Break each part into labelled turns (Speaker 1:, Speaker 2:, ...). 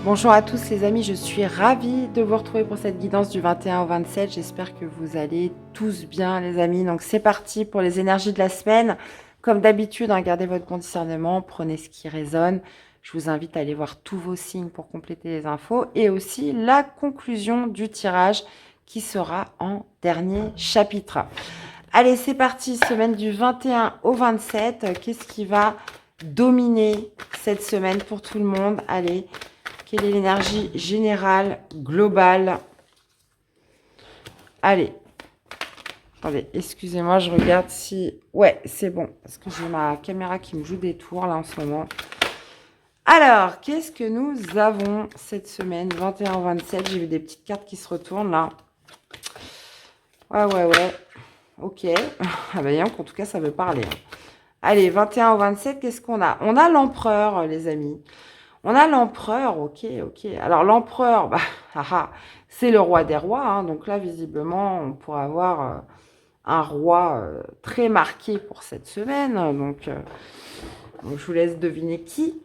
Speaker 1: Bonjour à tous les amis, je suis ravie de vous retrouver pour cette guidance du 21 au 27. J'espère que vous allez tous bien les amis. Donc c'est parti pour les énergies de la semaine. Comme d'habitude, gardez votre bon discernement, prenez ce qui résonne. Je vous invite à aller voir tous vos signes pour compléter les infos et aussi la conclusion du tirage qui sera en dernier chapitre. Allez, c'est parti, semaine du 21 au 27. Qu'est-ce qui va dominer cette semaine pour tout le monde? Allez, quelle est l'énergie générale, globale? Allez. Attendez, excusez-moi, je regarde si... Ouais, c'est bon, parce que j'ai ma caméra qui me joue des tours, là, en ce moment. Alors, qu'est-ce que nous avons cette semaine, 21-27? J'ai vu des petites cartes qui se retournent, là. Ouais. Ok. Ah bah, en tout cas, ça veut parler. Allez, 21 au 27, qu'est-ce qu'on a? On a l'empereur, les amis. On a l'empereur, ok. Alors l'empereur, c'est le roi des rois. Donc là, visiblement, on pourrait avoir un roi très marqué pour cette semaine. Donc, je vous laisse deviner qui.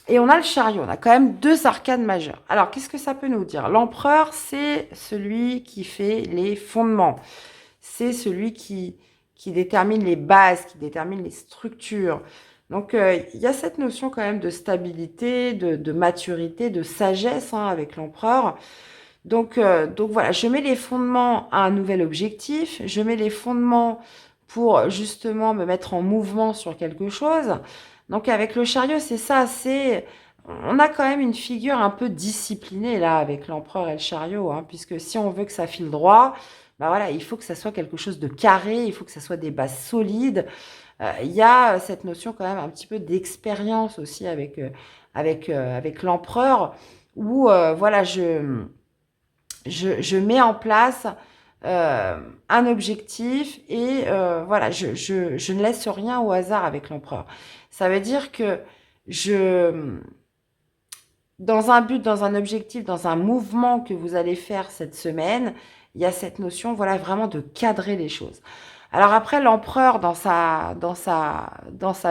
Speaker 1: Et on a le chariot. On a quand même deux arcanes majeures. Alors, qu'est-ce que ça peut nous dire? L'empereur, c'est celui qui fait les fondements. C'est celui qui détermine les bases, qui détermine les structures. Donc, il y a cette notion quand même de stabilité, de maturité, de sagesse avec l'empereur. Donc voilà, je mets les fondements à un nouvel objectif. Je mets les fondements pour justement me mettre en mouvement sur quelque chose. Donc avec le chariot, c'est ça. On a quand même une figure un peu disciplinée là avec l'empereur et le chariot, puisque si on veut que ça file droit, bah voilà, il faut que ça soit quelque chose de carré, il faut que ça soit des bases solides. Il y a cette notion quand même un petit peu d'expérience aussi avec l'empereur, où voilà, je mets en place un objectif et voilà, je ne laisse rien au hasard avec l'empereur. Ça veut dire que dans un but, dans un objectif, dans un mouvement que vous allez faire cette semaine, il y a cette notion, voilà, vraiment de cadrer les choses. Alors après, l'empereur, dans sa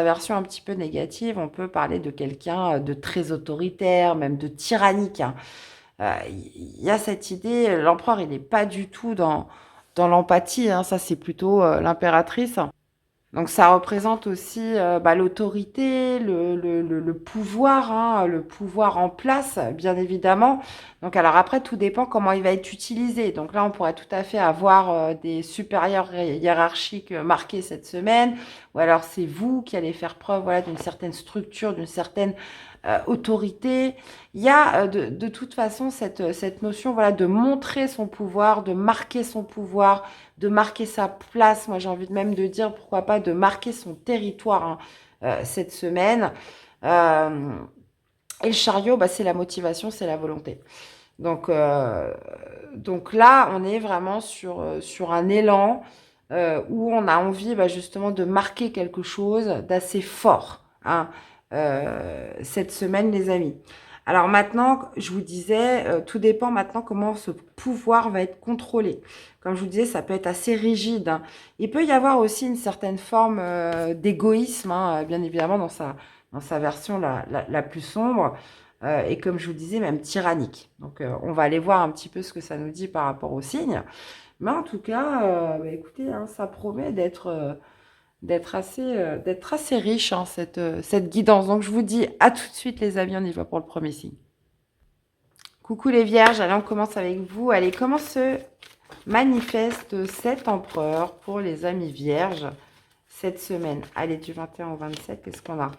Speaker 1: version un petit peu négative, on peut parler de quelqu'un de très autoritaire, même de tyrannique. Il y a cette idée, l'empereur, il n'est pas du tout dans l'empathie, ça c'est plutôt l'impératrice. Donc ça représente aussi l'autorité, le pouvoir, le pouvoir en place, bien évidemment. Donc alors après, tout dépend comment il va être utilisé. Donc là, on pourrait tout à fait avoir des supérieurs hiérarchiques marqués cette semaine, ou alors c'est vous qui allez faire preuve voilà, d'une certaine structure, d'une certaine autorité. Il y a de toute façon cette notion voilà, de montrer son pouvoir, de marquer son pouvoir, de marquer sa place. Moi, j'ai envie même de dire, pourquoi pas, de marquer son territoire cette semaine. Et le chariot, c'est la motivation, c'est la volonté. Donc là, on est vraiment sur un élan où on a envie justement de marquer quelque chose d'assez fort cette semaine, les amis. Alors maintenant, je vous disais, tout dépend maintenant comment ce pouvoir va être contrôlé. Comme je vous disais, ça peut être assez rigide. Il peut y avoir aussi une certaine forme d'égoïsme, bien évidemment, dans sa version la plus sombre. Et comme je vous disais, même tyrannique. Donc, on va aller voir un petit peu ce que ça nous dit par rapport aux signes. Mais en tout cas, écoutez, ça promet d'être assez riche, cette guidance. Donc, je vous dis à tout de suite, les amis, on y va pour le premier signe. Coucou les vierges, allez, on commence avec vous. Allez, comment se manifeste cet empereur pour les amis vierges cette semaine? Allez, du 21 au 27, qu'est-ce qu'on a?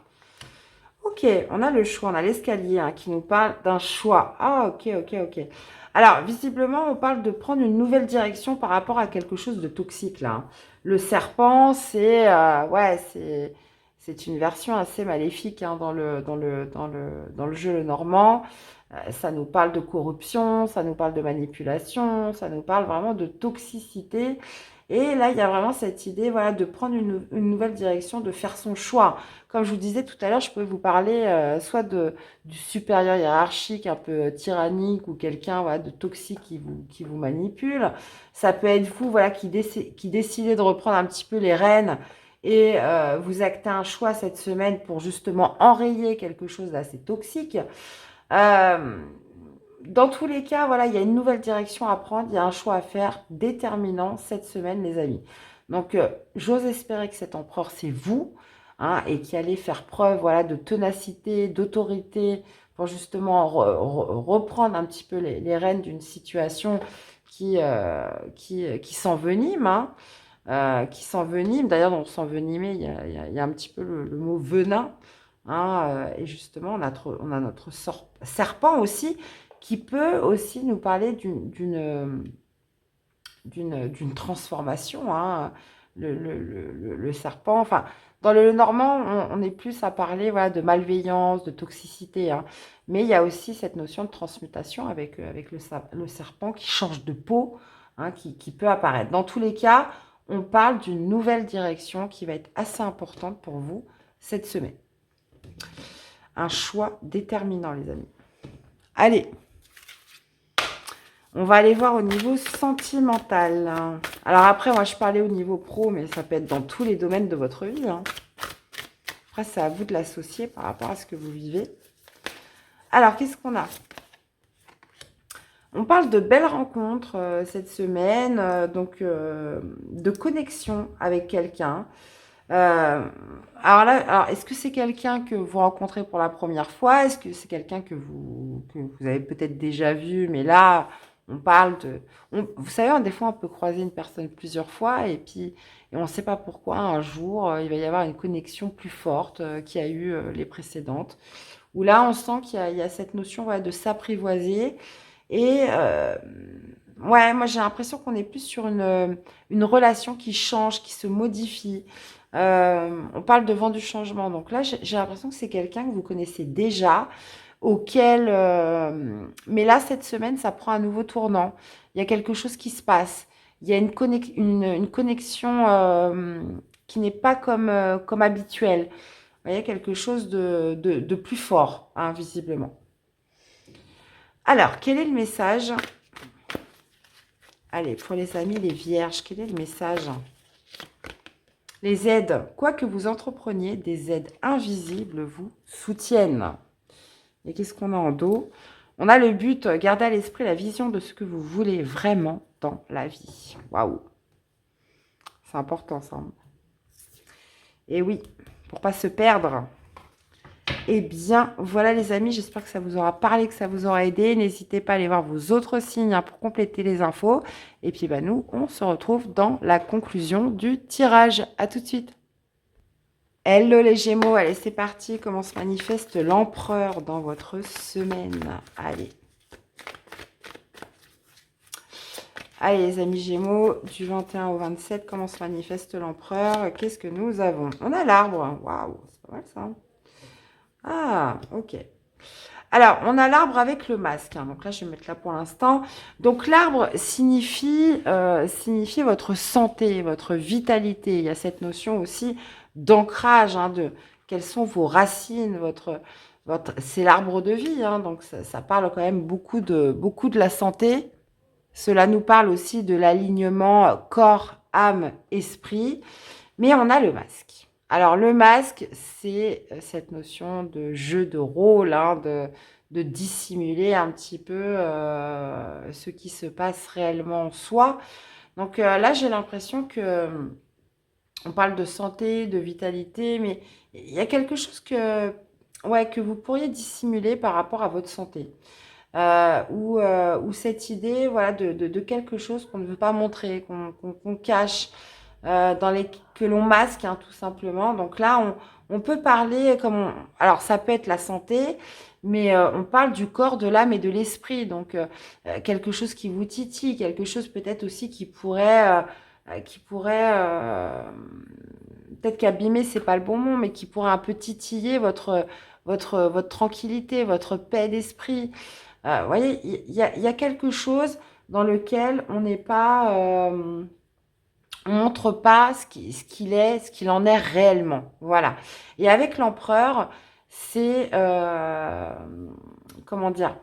Speaker 1: Ok, on a le choix, on a l'escalier qui nous parle d'un choix. Ah, ok. Alors, visiblement, on parle de prendre une nouvelle direction par rapport à quelque chose de toxique, là. Le serpent, c'est une version assez maléfique dans le jeu le normand. Ça nous parle de corruption, ça nous parle de manipulation, ça nous parle vraiment de toxicité. Et là, il y a vraiment cette idée voilà, de prendre une nouvelle direction, de faire son choix. Comme je vous disais tout à l'heure, je pouvais vous parler soit du supérieur hiérarchique un peu tyrannique ou quelqu'un voilà, de toxique qui vous manipule. Ça peut être vous voilà, qui décidez de reprendre un petit peu les rênes et vous actez un choix cette semaine pour justement enrayer quelque chose d'assez toxique. Euh, Dans tous les cas, voilà, il y a une nouvelle direction à prendre, il y a un choix à faire déterminant cette semaine, les amis. Donc, j'ose espérer que cet empereur, c'est vous, hein, et qui allez faire preuve, voilà, de ténacité, d'autorité, pour justement reprendre un petit peu les rênes d'une situation qui s'envenime, hein, qui s'envenime. D'ailleurs, dans s'envenimer, il y a un petit peu le mot venin, hein, et justement, on a notre serpent aussi, qui peut aussi nous parler d'une transformation, hein. Le serpent, enfin, dans le normand, on est plus à parler, voilà, de malveillance, de toxicité, hein. Mais il y a aussi cette notion de transmutation avec le serpent qui change de peau, hein, qui peut apparaître. Dans tous les cas, on parle d'une nouvelle direction qui va être assez importante pour vous cette semaine. Un choix déterminant, les amis. Allez, on va aller voir au niveau sentimental. Alors après, moi, je parlais au niveau pro, mais ça peut être dans tous les domaines de votre vie, hein. Après, c'est à vous de l'associer par rapport à ce que vous vivez. Alors, qu'est-ce qu'on a? On parle de belles rencontres cette semaine, de connexion avec quelqu'un. Alors, est-ce que c'est quelqu'un que vous rencontrez pour la première fois? Est-ce que c'est quelqu'un que vous avez peut-être déjà vu? Mais là, on parle de... vous savez, des fois, on peut croiser une personne plusieurs fois et on ne sait pas pourquoi, un jour, il va y avoir une connexion plus forte qu'il y a eu les précédentes. Où là, on sent qu'il y a cette notion, ouais, de s'apprivoiser. Et ouais, moi, j'ai l'impression qu'on est plus sur une relation qui change, qui se modifie. On parle de vent du changement. Donc là, j'ai l'impression que c'est quelqu'un que vous connaissez déjà, mais là, cette semaine, ça prend un nouveau tournant. Il y a quelque chose qui se passe. Il y a une connexion qui n'est pas comme habituelle. Vous voyez, quelque chose de plus fort, hein, visiblement. Alors, quel est le message? Allez, pour les amis, les vierges, quel est le message? Les aides, quoi que vous entrepreniez, des aides invisibles vous soutiennent. Et qu'est-ce qu'on a en dos? On a le but, garder à l'esprit la vision de ce que vous voulez vraiment dans la vie. Waouh! C'est important, ça. Et oui, pour pas se perdre. Eh bien, voilà les amis, j'espère que ça vous aura parlé, que ça vous aura aidé. N'hésitez pas à aller voir vos autres signes, hein, pour compléter les infos. Et puis, nous, on se retrouve dans la conclusion du tirage. À tout de suite. Hello les Gémeaux, allez, c'est parti. Comment se manifeste l'empereur dans votre semaine? Allez. Allez les amis Gémeaux, du 21 au 27, comment se manifeste l'empereur? Qu'est-ce que nous avons? On a l'arbre. Waouh, c'est pas mal ça. Ah, ok. Alors, on a l'arbre avec le masque, hein. Donc là, je vais mettre là pour l'instant. Donc, l'arbre signifie votre santé, votre vitalité. Il y a cette notion aussi d'ancrage, hein, de quelles sont vos racines, c'est l'arbre de vie, hein. Donc, ça parle quand même beaucoup de la santé. Cela nous parle aussi de l'alignement corps, âme, esprit. Mais on a le masque. Alors, le masque, c'est cette notion de jeu de rôle, hein, de dissimuler un petit peu ce qui se passe réellement en soi. Donc là, j'ai l'impression que on parle de santé, de vitalité, mais il y a quelque chose ouais, que vous pourriez dissimuler par rapport à votre santé. Ou cette idée, voilà, de quelque chose qu'on ne veut pas montrer, qu'on cache, que l'on masque, hein, tout simplement. Donc là, on peut parler alors ça peut être la santé, mais on parle du corps, de l'âme et de l'esprit. Donc quelque chose qui vous titille, quelque chose peut-être aussi qui pourrait peut-être qu'abîmer, c'est pas le bon mot, mais qui pourrait un peu titiller votre tranquillité, votre paix d'esprit. Vous voyez, il y a quelque chose dans lequel on n'est pas, on montre pas ce qu'il en est réellement. Voilà. Et avec l'empereur, c'est, comment dire,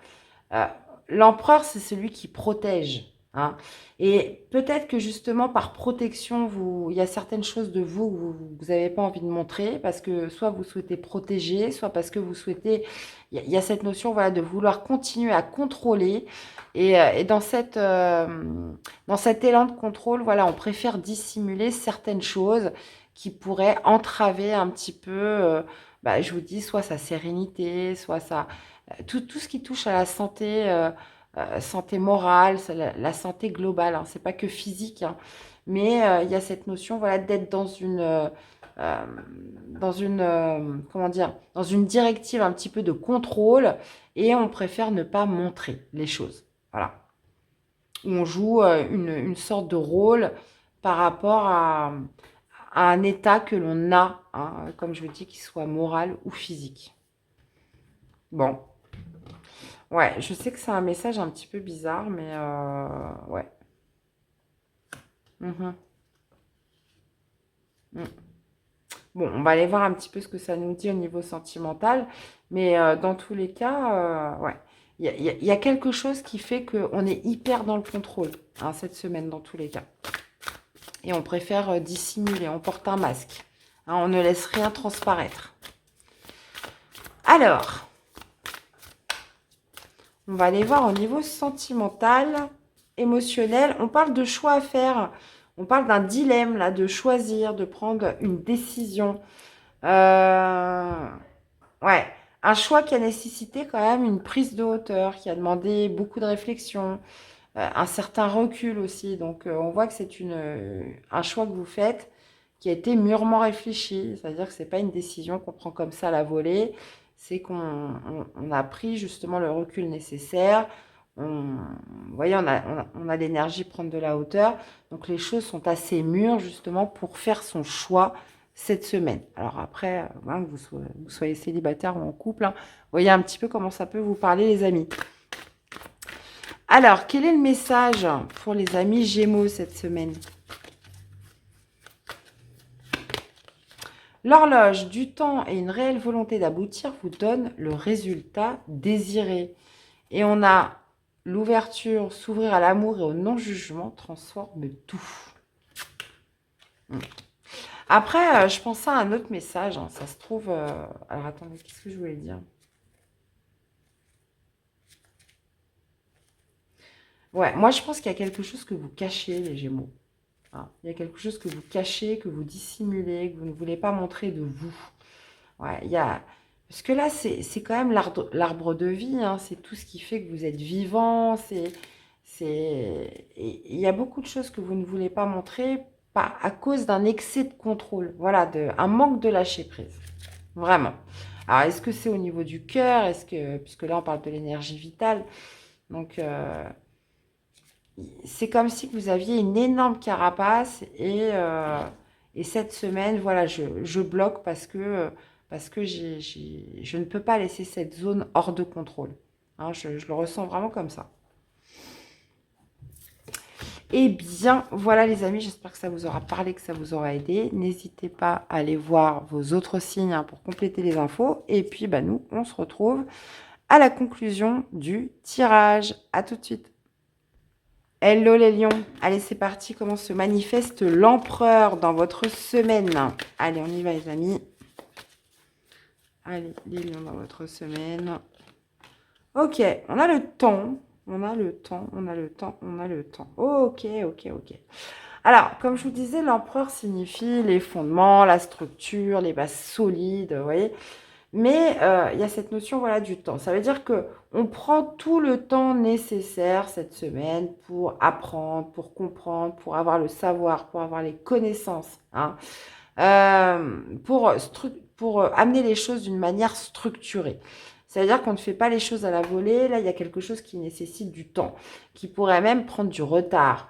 Speaker 1: euh, l'empereur, c'est celui qui protège. hein. Et peut-être que justement par protection, il y a certaines choses de vous que vous n'avez pas envie de montrer parce que soit vous souhaitez protéger, soit parce que vous souhaitez, il y a cette notion voilà, de vouloir continuer à contrôler. Et dans cet élan de contrôle, voilà, on préfère dissimuler certaines choses qui pourraient entraver un petit peu, je vous dis, soit sa sérénité, soit tout ce qui touche à la santé. Santé morale, la santé globale, hein, c'est pas que physique, hein, mais il y a cette notion voilà, d'être euh, comment dire, dans une directive un petit peu de contrôle et on préfère ne pas montrer les choses. Voilà. On joue une sorte de rôle par rapport à un état que l'on a, hein, comme je vous dis, qu'il soit moral ou physique. Bon, ouais, je sais que c'est un message un petit peu bizarre, mais ouais. Mhm. Mm. Bon, on va aller voir un petit peu ce que ça nous dit au niveau sentimental, mais dans tous les cas, ouais, il y a quelque chose qui fait qu'on est hyper dans le contrôle hein, cette semaine, dans tous les cas. Et on préfère dissimuler, on porte un masque, hein, on ne laisse rien transparaître. Alors, on va aller voir au niveau sentimental, émotionnel. On parle de choix à faire. On parle d'un dilemme, là, de choisir, de prendre une décision. Ouais, un choix qui a nécessité quand même une prise de hauteur, qui a demandé beaucoup de réflexion, un certain recul aussi. Donc, on voit que c'est un choix que vous faites qui a été mûrement réfléchi. C'est-à-dire que c'est pas une décision qu'on prend comme ça à la volée. C'est qu'on a pris justement le recul nécessaire. Vous voyez, on a l'énergie de prendre de la hauteur. Donc, les choses sont assez mûres justement pour faire son choix cette semaine. Alors après, hein, que vous soyez célibataire ou en couple, hein, voyez un petit peu comment ça peut vous parler les amis. Alors, quel est le message pour les amis Gémeaux cette semaine? L'horloge du temps et une réelle volonté d'aboutir vous donnent le résultat désiré. Et on a l'ouverture, s'ouvrir à l'amour et au non-jugement transforme tout. Après, je pensais à un autre message. Hein, ça se trouve... Alors, attendez, qu'est-ce que je voulais dire? Ouais, moi, je pense qu'il y a quelque chose que vous cachez, les Gémeaux. Hein. Il y a quelque chose que vous cachez, que vous dissimulez, que vous ne voulez pas montrer de vous. Ouais, il y a... Parce que là, c'est quand même l'arbre de vie. Hein, c'est tout ce qui fait que vous êtes vivant. Et il y a beaucoup de choses que vous ne voulez pas montrer à cause d'un excès de contrôle. Voilà, un manque de lâcher prise. Vraiment. Alors, est-ce que c'est au niveau du cœur? Puisque là, on parle de l'énergie vitale. Donc, c'est comme si vous aviez une énorme carapace et cette semaine, voilà, je bloque parce que je ne peux pas laisser cette zone hors de contrôle. Hein, je le ressens vraiment comme ça. Eh bien, voilà les amis, j'espère que ça vous aura parlé, que ça vous aura aidé. N'hésitez pas à aller voir vos autres signes hein, pour compléter les infos. Et puis, nous, on se retrouve à la conclusion du tirage. À tout de suite. Hello les lions, allez c'est parti, comment se manifeste l'empereur dans votre semaine? Allez on y va les amis. Allez les lions dans votre semaine. Ok, on a le temps, on a le temps, on a le temps, on a le temps. Ok, ok, ok. Alors, comme je vous disais, l'empereur signifie les fondements, la structure, les bases solides, vous voyez. Mais il y a cette notion voilà, du temps. Ça veut dire qu'on prend tout le temps nécessaire cette semaine pour apprendre, pour comprendre, pour avoir le savoir, pour avoir les connaissances, hein, pour amener les choses d'une manière structurée. C'est-à-dire qu'on ne fait pas les choses à la volée. Là, il y a quelque chose qui nécessite du temps, qui pourrait même prendre du retard.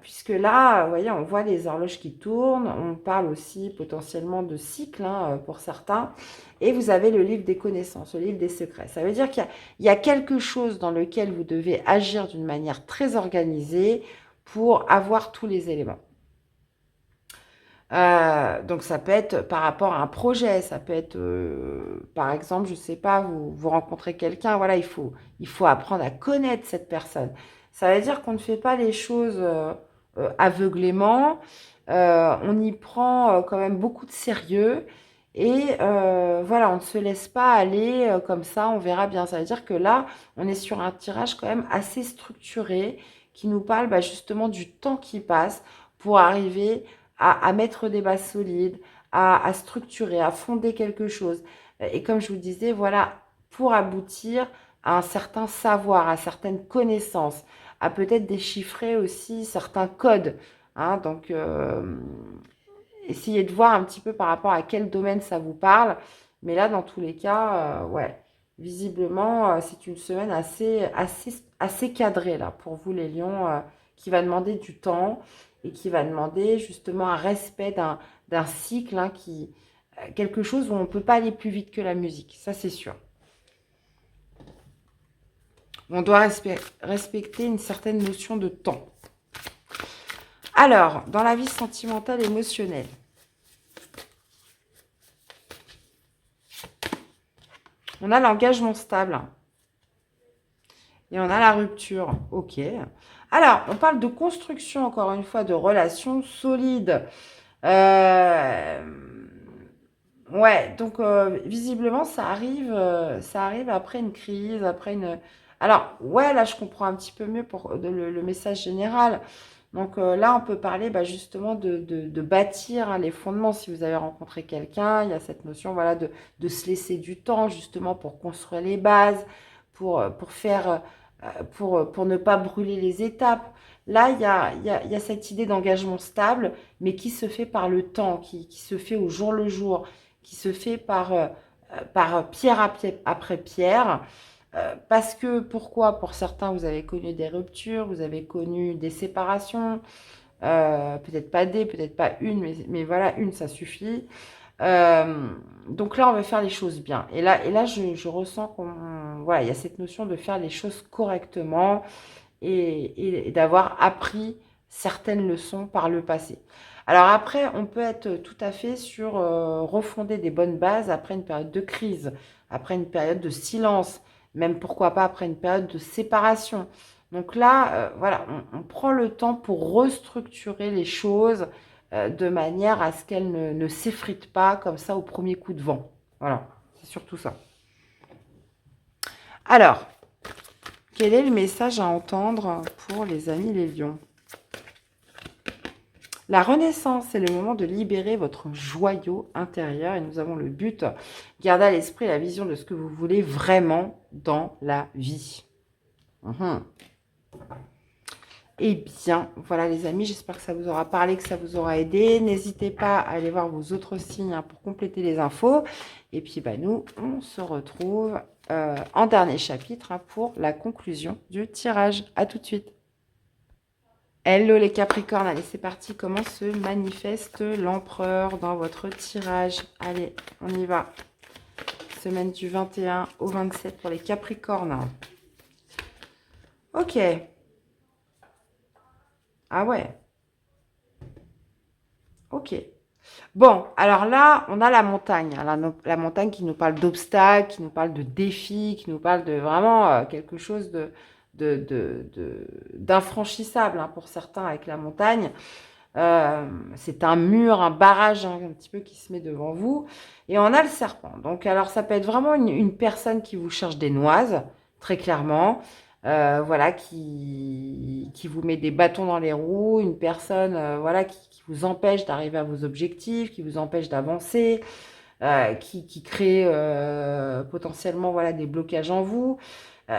Speaker 1: Puisque là, vous voyez, on voit les horloges qui tournent. On parle aussi potentiellement de cycle hein, pour certains. Et vous avez le livre des connaissances, le livre des secrets. Ça veut dire qu'il y a quelque chose dans lequel vous devez agir d'une manière très organisée pour avoir tous les éléments. Donc ça peut être par rapport à un projet, ça peut être par exemple, je sais pas, vous rencontrez quelqu'un, voilà, il faut apprendre à connaître cette personne. Ça veut dire qu'on ne fait pas les choses aveuglément. On y prend quand même beaucoup de sérieux. Et voilà, on ne se laisse pas aller comme ça, on verra bien. Ça veut dire que là, on est sur un tirage quand même assez structuré qui nous parle bah, justement du temps qui passe pour arriver à mettre des bases solides, à structurer, à fonder quelque chose. Et comme je vous disais, voilà, pour aboutir à un certain savoir, à certaines connaissances, à peut-être déchiffrer aussi certains codes. Hein, donc, essayez de voir un petit peu par rapport à quel domaine ça vous parle. Mais là, dans tous les cas, ouais, visiblement, c'est une semaine assez cadrée là, pour vous, les lions, qui va demander du temps et qui va demander justement un respect d'un cycle, hein, quelque chose où on ne peut pas aller plus vite que la musique, ça c'est sûr. On doit respecter une certaine notion de temps. Alors, dans la vie sentimentale émotionnelle, on a l'engagement stable et on a la rupture. Ok. Alors, on parle de construction, encore une fois, de relations solides. Euh, Ouais, donc visiblement, ça arrive après une crise, après une... Alors, ouais, là, je comprends un petit peu mieux pour le message général. Donc là, on peut parler bah, justement de bâtir hein, les fondements. Si vous avez rencontré quelqu'un, il y a cette notion voilà, de se laisser du temps justement pour construire les bases, pour faire, pour ne pas brûler les étapes. Là, il y a cette idée d'engagement stable, mais qui se fait par le temps, qui se fait au jour le jour, qui se fait par pierre après pierre. Parce que, pourquoi? Pour certains, vous avez connu des ruptures, vous avez connu des séparations, peut-être pas des, peut-être pas une, mais voilà, une, ça suffit. Euh, donc là, on va faire les choses bien. Et là je ressens qu'on, voilà, il y a cette notion de faire les choses correctement et d'avoir appris certaines leçons par le passé. Alors après, on peut être tout à fait sur refonder des bonnes bases après une période de crise, après une période de silence, même pourquoi pas après une période de séparation. Donc là, voilà, on prend le temps pour restructurer les choses de manière à ce qu'elles ne s'effritent pas comme ça au premier coup de vent. Voilà, c'est surtout ça. Alors, quel est le message à entendre pour les amis les lions? La renaissance, c'est le moment de libérer votre joyau intérieur et nous avons le but, garder à l'esprit la vision de ce que vous voulez vraiment dans la vie. Mhm. Eh bien, voilà les amis, j'espère que ça vous aura parlé, que ça vous aura aidé. N'hésitez pas à aller voir vos autres signes hein, pour compléter les infos. Et puis, bah, nous, on se retrouve en dernier chapitre hein, pour la conclusion du tirage. À tout de suite. Hello les Capricornes, allez c'est parti, comment se manifeste l'empereur dans votre tirage? Allez, on y va. Semaine du 21 au 27 pour les Capricornes. Ok. Ah ouais. Ok. Bon, alors là, on a la montagne. Hein, la montagne qui nous parle d'obstacles, qui nous parle de défis, qui nous parle de vraiment quelque chose d'infranchissable hein, pour certains avec la montagne. C'est un mur, un barrage hein, un petit peu qui se met devant vous. Et on a le serpent. Donc, alors, ça peut être vraiment une personne qui vous cherche des noises, très clairement. Voilà, qui vous met des bâtons dans les roues. Une personne voilà, qui vous empêche d'arriver à vos objectifs, qui vous empêche d'avancer, qui crée potentiellement voilà, des blocages en vous.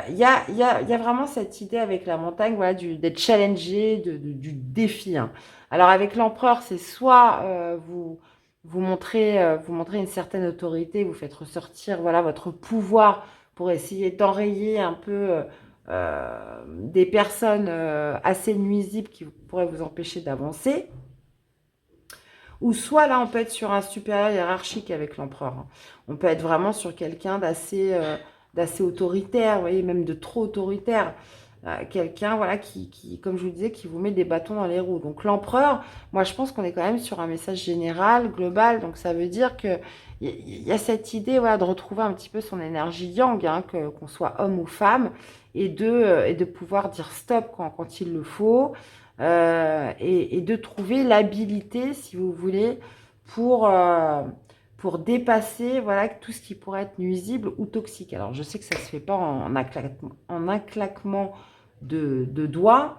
Speaker 1: Il y a vraiment cette idée avec la montagne, voilà, d'être challengé, du défi. Hein. Alors avec l'empereur, c'est soit vous montrez une certaine autorité, vous faites ressortir voilà, votre pouvoir pour essayer d'enrayer un peu des personnes assez nuisibles qui pourraient vous empêcher d'avancer. Ou soit là, on peut être sur un supérieur hiérarchique avec l'empereur. Hein. On peut être vraiment sur quelqu'un d'assez autoritaire, vous voyez, même de trop autoritaire. quelqu'un, voilà, comme je vous disais, qui vous met des bâtons dans les roues. Donc l'empereur, moi je pense qu'on est quand même sur un message général, global, donc ça veut dire que il y a cette idée, voilà, de retrouver un petit peu son énergie yang, hein, qu'on soit homme ou femme, et de pouvoir dire stop quand il le faut, et de trouver l'habilité, si vous voulez, pour, euh, pour dépasser, voilà, tout ce qui pourrait être nuisible ou toxique. Alors je sais que ça ne se fait pas en un claquement de doigts,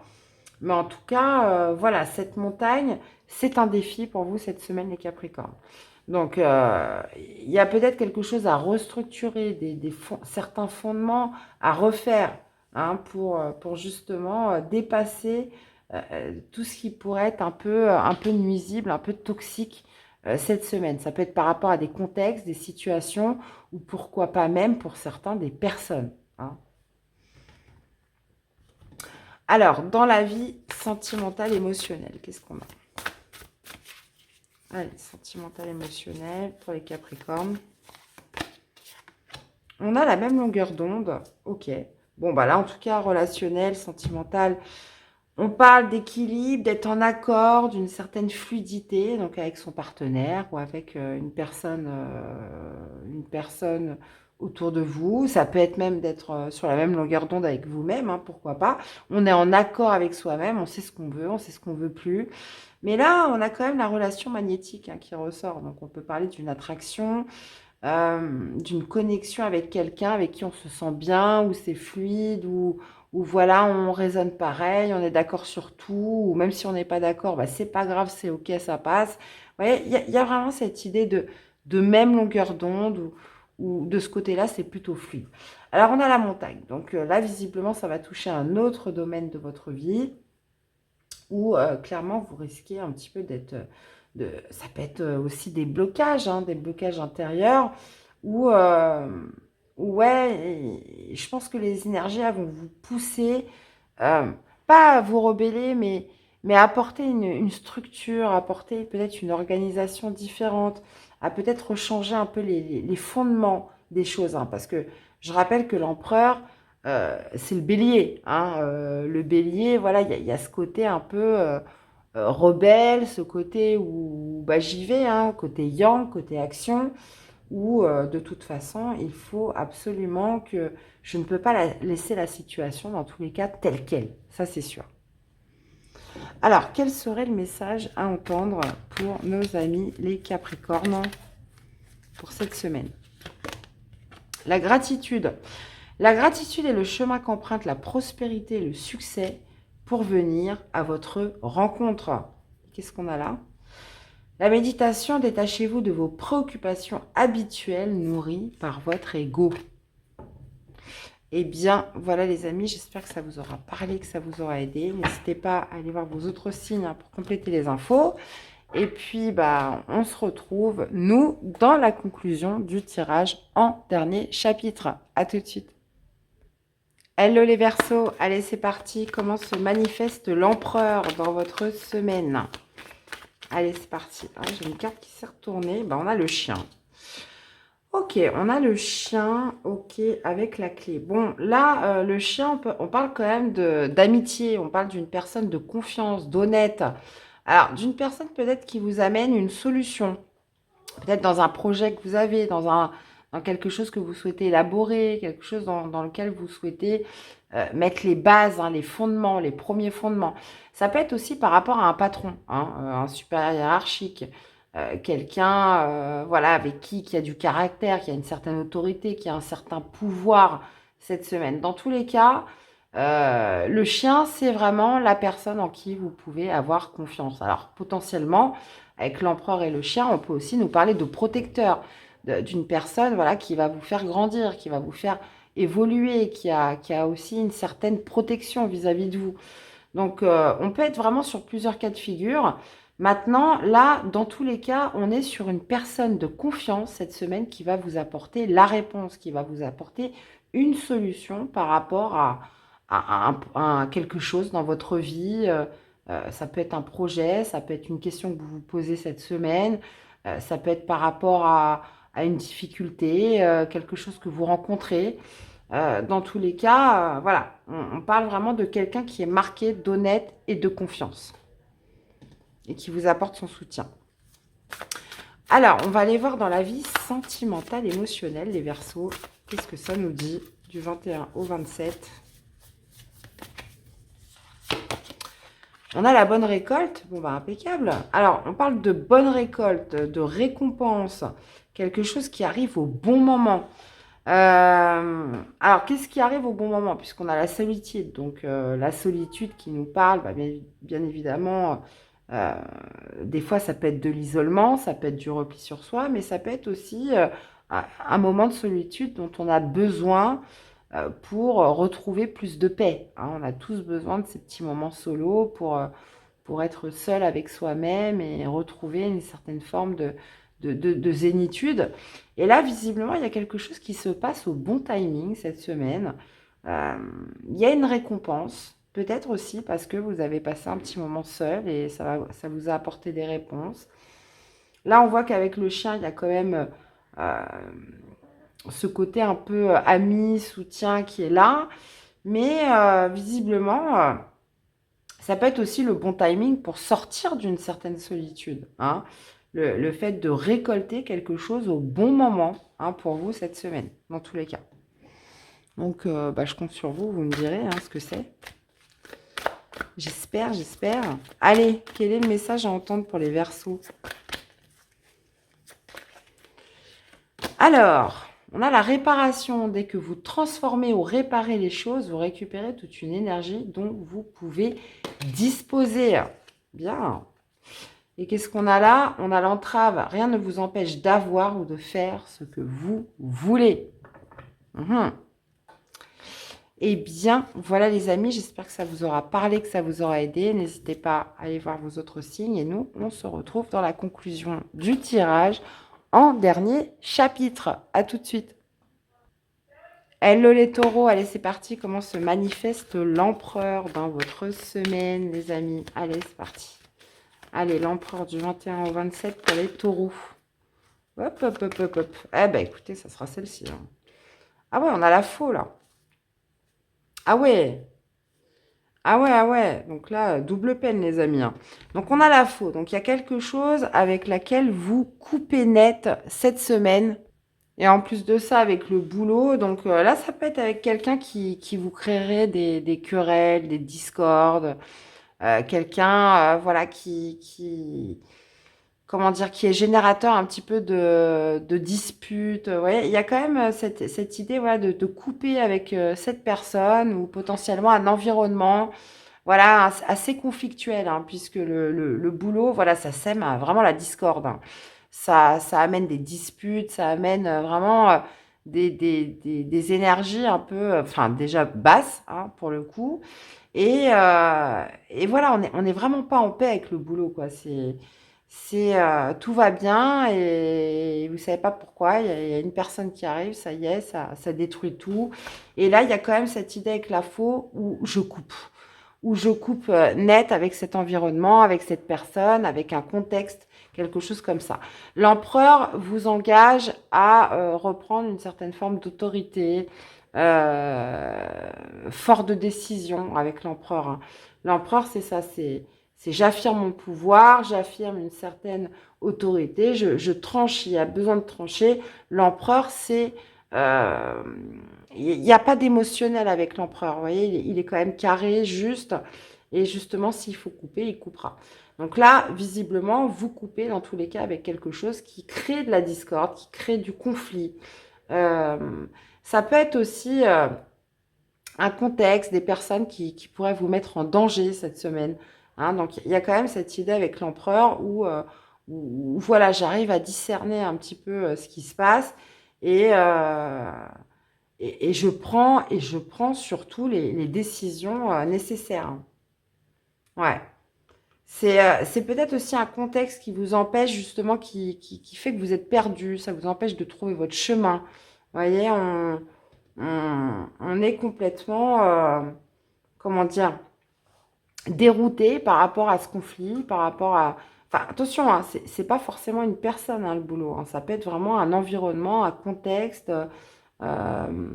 Speaker 1: mais en tout cas, voilà, cette montagne, c'est un défi pour vous cette semaine, les Capricornes. Donc, il y a peut-être quelque chose à restructurer, certains fondements à refaire, hein, pour justement dépasser tout ce qui pourrait être un peu nuisible, un peu toxique cette semaine. Ça peut être par rapport à des contextes, des situations, ou pourquoi pas même pour certains des personnes, hein. Alors, dans la vie sentimentale, émotionnelle, qu'est-ce qu'on a? Allez, sentimentale, émotionnelle pour les Capricornes. On a la même longueur d'onde. Ok. Bon, bah là, en tout cas, relationnel, sentimental, on parle d'équilibre, d'être en accord, d'une certaine fluidité, donc avec son partenaire ou avec une personne autour de vous. Ça peut être même d'être sur la même longueur d'onde avec vous-même, hein, pourquoi pas. On est en accord avec soi-même, on sait ce qu'on veut, on sait ce qu'on veut plus. Mais là, on a quand même la relation magnétique, hein, qui ressort. Donc, on peut parler d'une attraction, d'une connexion avec quelqu'un avec qui on se sent bien, où c'est fluide, où voilà, on résonne pareil, on est d'accord sur tout, ou même si on n'est pas d'accord, bah, c'est pas grave, c'est ok, ça passe. Vous voyez, il y a vraiment cette idée de même longueur d'onde, ou de ce côté-là, c'est plutôt fluide. Alors, on a la montagne. Donc là, visiblement, ça va toucher un autre domaine de votre vie où clairement vous risquez un petit peu ça peut être aussi des blocages, hein, des blocages intérieurs, où, ouais, et je pense que les énergies elles vont vous pousser, euh, pas à vous rebeller, mais à apporter une structure, à apporter peut-être une organisation différente, à peut-être changer un peu les fondements des choses, hein, parce que je rappelle que l'empereur, c'est le bélier, hein, le bélier, voilà, il y a ce côté un peu rebelle, ce côté où bah, j'y vais, hein, côté yang, côté action, où de toute façon, il faut absolument que je ne peux pas laisser la situation, dans tous les cas, telle qu'elle. Ça, c'est sûr. Alors, quel serait le message à entendre pour nos amis les Capricornes pour cette semaine? La gratitude. La gratitude est le chemin qu'emprunte la prospérité et le succès pour venir à votre rencontre. Qu'est-ce qu'on a là? La méditation, détachez-vous de vos préoccupations habituelles nourries par votre ego. Eh bien, voilà les amis, j'espère que ça vous aura parlé, que ça vous aura aidé. N'hésitez pas à aller voir vos autres signes, hein, pour compléter les infos. Et puis, bah, on se retrouve, nous, dans la conclusion du tirage en dernier chapitre. À tout de suite. Hello les Verseaux, allez c'est parti. Comment se manifeste l'empereur dans votre semaine? Allez c'est parti. Ah, j'ai une carte qui s'est retournée. Ben, on a le chien. Ok, on a le chien, ok, avec la clé. Bon, là, le chien, on parle quand même d'amitié, on parle d'une personne de confiance, d'honnête. Alors, d'une personne peut-être qui vous amène une solution, peut-être dans un projet que vous avez, dans quelque chose que vous souhaitez élaborer, quelque chose dans lequel vous souhaitez mettre les bases, hein, les fondements, les premiers fondements. Ça peut être aussi par rapport à un patron, hein, un supérieur hiérarchique, quelqu'un voilà, avec qui a du caractère, qui a une certaine autorité, qui a un certain pouvoir cette semaine. Dans tous les cas, le chien, c'est vraiment la personne en qui vous pouvez avoir confiance. Alors potentiellement, avec l'empereur et le chien, on peut aussi nous parler de protecteur, d'une personne, voilà, qui va vous faire grandir, qui va vous faire évoluer, qui a aussi une certaine protection vis-à-vis de vous. Donc, on peut être vraiment sur plusieurs cas de figure. Maintenant, là, dans tous les cas, on est sur une personne de confiance cette semaine qui va vous apporter la réponse, qui va vous apporter une solution par rapport à quelque chose dans votre vie. Ça peut être un projet, ça peut être une question que vous vous posez cette semaine, ça peut être par rapport à une difficulté, quelque chose que vous rencontrez. Dans tous les cas, voilà, on parle vraiment de quelqu'un qui est marqué d'honnête et de confiance et qui vous apporte son soutien. Alors, on va aller voir dans la vie sentimentale, émotionnelle, les Verseaux. Qu'est-ce que ça nous dit du 21 au 27? On a la bonne récolte. Bon, bah, impeccable. Alors, on parle de bonne récolte, de récompense, quelque chose qui arrive au bon moment. Alors, qu'est-ce qui arrive au bon moment? Puisqu'on a la solitude. Donc, la solitude qui nous parle, bah, bien évidemment, euh, des fois, ça peut être de l'isolement, ça peut être du repli sur soi, mais ça peut être aussi un moment de solitude dont on a besoin pour retrouver plus de paix. Hein. On a tous besoin de ces petits moments solo pour être seul avec soi-même et retrouver une certaine forme de zénitude. Et là, visiblement, il y a quelque chose qui se passe au bon timing cette semaine. Il y a une récompense, peut-être aussi parce que vous avez passé un petit moment seul et ça vous a apporté des réponses. Là, on voit qu'avec le chien, il y a quand même ce côté un peu ami, soutien qui est là. Mais visiblement, ça peut être aussi le bon timing pour sortir d'une certaine solitude. Hein. Le fait de récolter quelque chose au bon moment hein, pour vous cette semaine, dans tous les cas. Donc, bah, je compte sur vous, vous me direz hein, ce que c'est. J'espère, j'espère. Allez, quel est le message à entendre pour les Verseaux? Alors, on a la réparation. Dès que vous transformez ou réparez les choses, vous récupérez toute une énergie dont vous pouvez disposer. Bien. Et qu'est-ce qu'on a là? On a l'entrave. Rien ne vous empêche d'avoir ou de faire ce que vous voulez. Eh bien, voilà les amis, j'espère que ça vous aura parlé, que ça vous aura aidé. N'hésitez pas à aller voir vos autres signes. Et nous, on se retrouve dans la conclusion du tirage en dernier chapitre. À tout de suite. Hello les taureaux, allez c'est parti. Comment se manifeste l'empereur dans votre semaine les amis? Allez c'est parti. Allez l'empereur du 21 au 27 pour les taureaux. Hop hop hop hop hop. Eh ben écoutez ça sera celle-ci. Hein. Ah ouais on a la faux là. Ah ouais. Ah ouais, ah ouais. Donc là, double peine, les amis. Hein. Donc, on a la faux. Donc, il y a quelque chose avec laquelle vous coupez net cette semaine. Et en plus de ça, avec le boulot. Donc, là, ça peut être avec quelqu'un qui vous créerait des querelles, des discordes. Quelqu'un, voilà, comment dire, qui est générateur un petit peu de disputes. Ouais, il y a quand même cette idée voilà, de couper avec cette personne ou potentiellement un environnement voilà, assez conflictuel, hein, puisque le boulot, voilà, ça sème vraiment la discorde. Hein. Ça amène des disputes, ça amène vraiment des énergies un peu, enfin déjà basses, hein, pour le coup. Et voilà, on est vraiment pas en paix avec le boulot, quoi. Tout va bien et vous savez pas pourquoi. Il y a une personne qui arrive, ça y est, ça détruit tout. Et là, il y a quand même cette idée avec la faux où je coupe net avec cet environnement, avec cette personne, avec un contexte, quelque chose comme ça. L'empereur vous engage à reprendre une certaine forme d'autorité, fort de décision avec l'empereur. Hein. L'empereur, c'est ça, c'est j'affirme mon pouvoir, j'affirme une certaine autorité, je tranche, il y a besoin de trancher. L'empereur, c'est... il n'y a pas d'émotionnel avec l'empereur, vous voyez, il est quand même carré, juste, et justement, s'il faut couper, il coupera. Donc là, visiblement, vous coupez dans tous les cas avec quelque chose qui crée de la discorde, qui crée du conflit. Ça peut être aussi un contexte, des personnes qui pourraient vous mettre en danger cette semaine. Hein, donc, il y a quand même cette idée avec l'empereur où, voilà, j'arrive à discerner un petit peu ce qui se passe et, euh, et je prends surtout les décisions nécessaires. Hein. Ouais. C'est peut-être aussi un contexte qui vous empêche justement, qui fait que vous êtes perdu, ça vous empêche de trouver votre chemin. Vous voyez, on est complètement, comment dire, dérouté par rapport à ce conflit, par rapport à... Enfin, attention, hein, c'est pas forcément une personne, hein, le boulot. Hein, ça peut être vraiment un environnement, un contexte euh,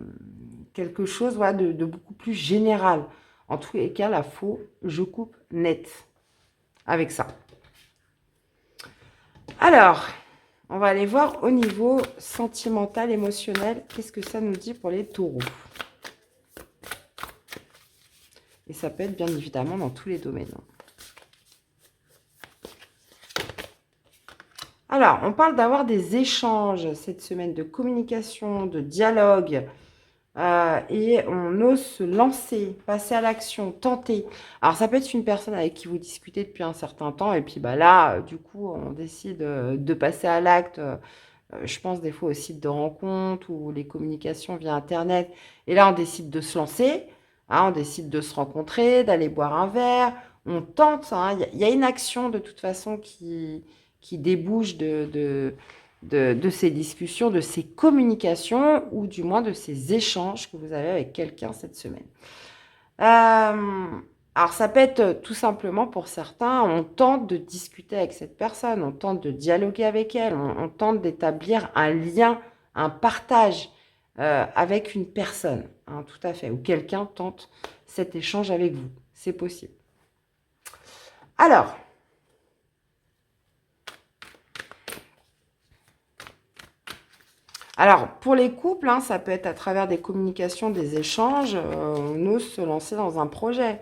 Speaker 1: quelque chose voilà, de beaucoup plus général. En tous les cas, la faux, je coupe net avec ça. Alors, on va aller voir au niveau sentimental, émotionnel, qu'est-ce que ça nous dit pour les taureaux. Et ça peut être bien évidemment dans tous les domaines. Alors, on parle d'avoir des échanges cette semaine, de communication, de dialogue. Et on ose se lancer, passer à l'action, tenter. Alors, ça peut être une personne avec qui vous discutez depuis un certain temps. Et puis, bah là, du coup, on décide de passer à l'acte. Je pense des fois aux sites de rencontres ou les communications via Internet. Et là, on décide de se lancer. Hein, on décide de se rencontrer, d'aller boire un verre. On tente. Hein. Il y a une action de toute façon qui débouche de ces discussions, de ces communications, ou du moins de ces échanges que vous avez avec quelqu'un cette semaine. Alors, ça peut être tout simplement pour certains, on tente de discuter avec cette personne, on tente de dialoguer avec elle, on tente d'établir un lien, un partage avec une personne, hein, tout à fait, ou quelqu'un tente cet échange avec vous. C'est possible. Alors, pour les couples, hein, ça peut être à travers des communications, des échanges, on ose se lancer dans un projet.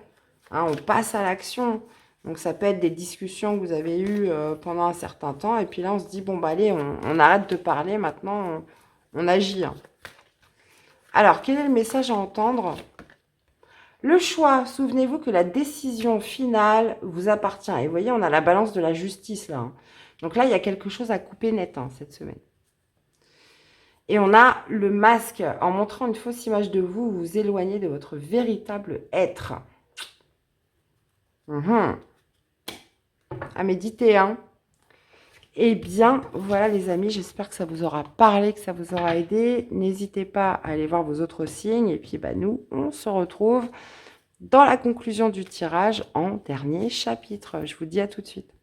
Speaker 1: Hein, on passe à l'action. Donc, ça peut être des discussions que vous avez eues pendant un certain temps. Et puis là, on se dit, bon, bah allez, on arrête de parler, maintenant, on agit. Hein. Alors, quel est le message à entendre? Le choix, souvenez-vous que la décision finale vous appartient. Et vous voyez, on a la balance de la justice là. Hein. Donc là, il y a quelque chose à couper net hein, cette semaine. Et on a le masque. En montrant une fausse image de vous, vous vous éloignez de votre véritable être. À méditer, hein. Eh bien, voilà les amis, j'espère que ça vous aura parlé, que ça vous aura aidé. N'hésitez pas à aller voir vos autres signes. Et puis, bah, nous, on se retrouve dans la conclusion du tirage en dernier chapitre. Je vous dis à tout de suite.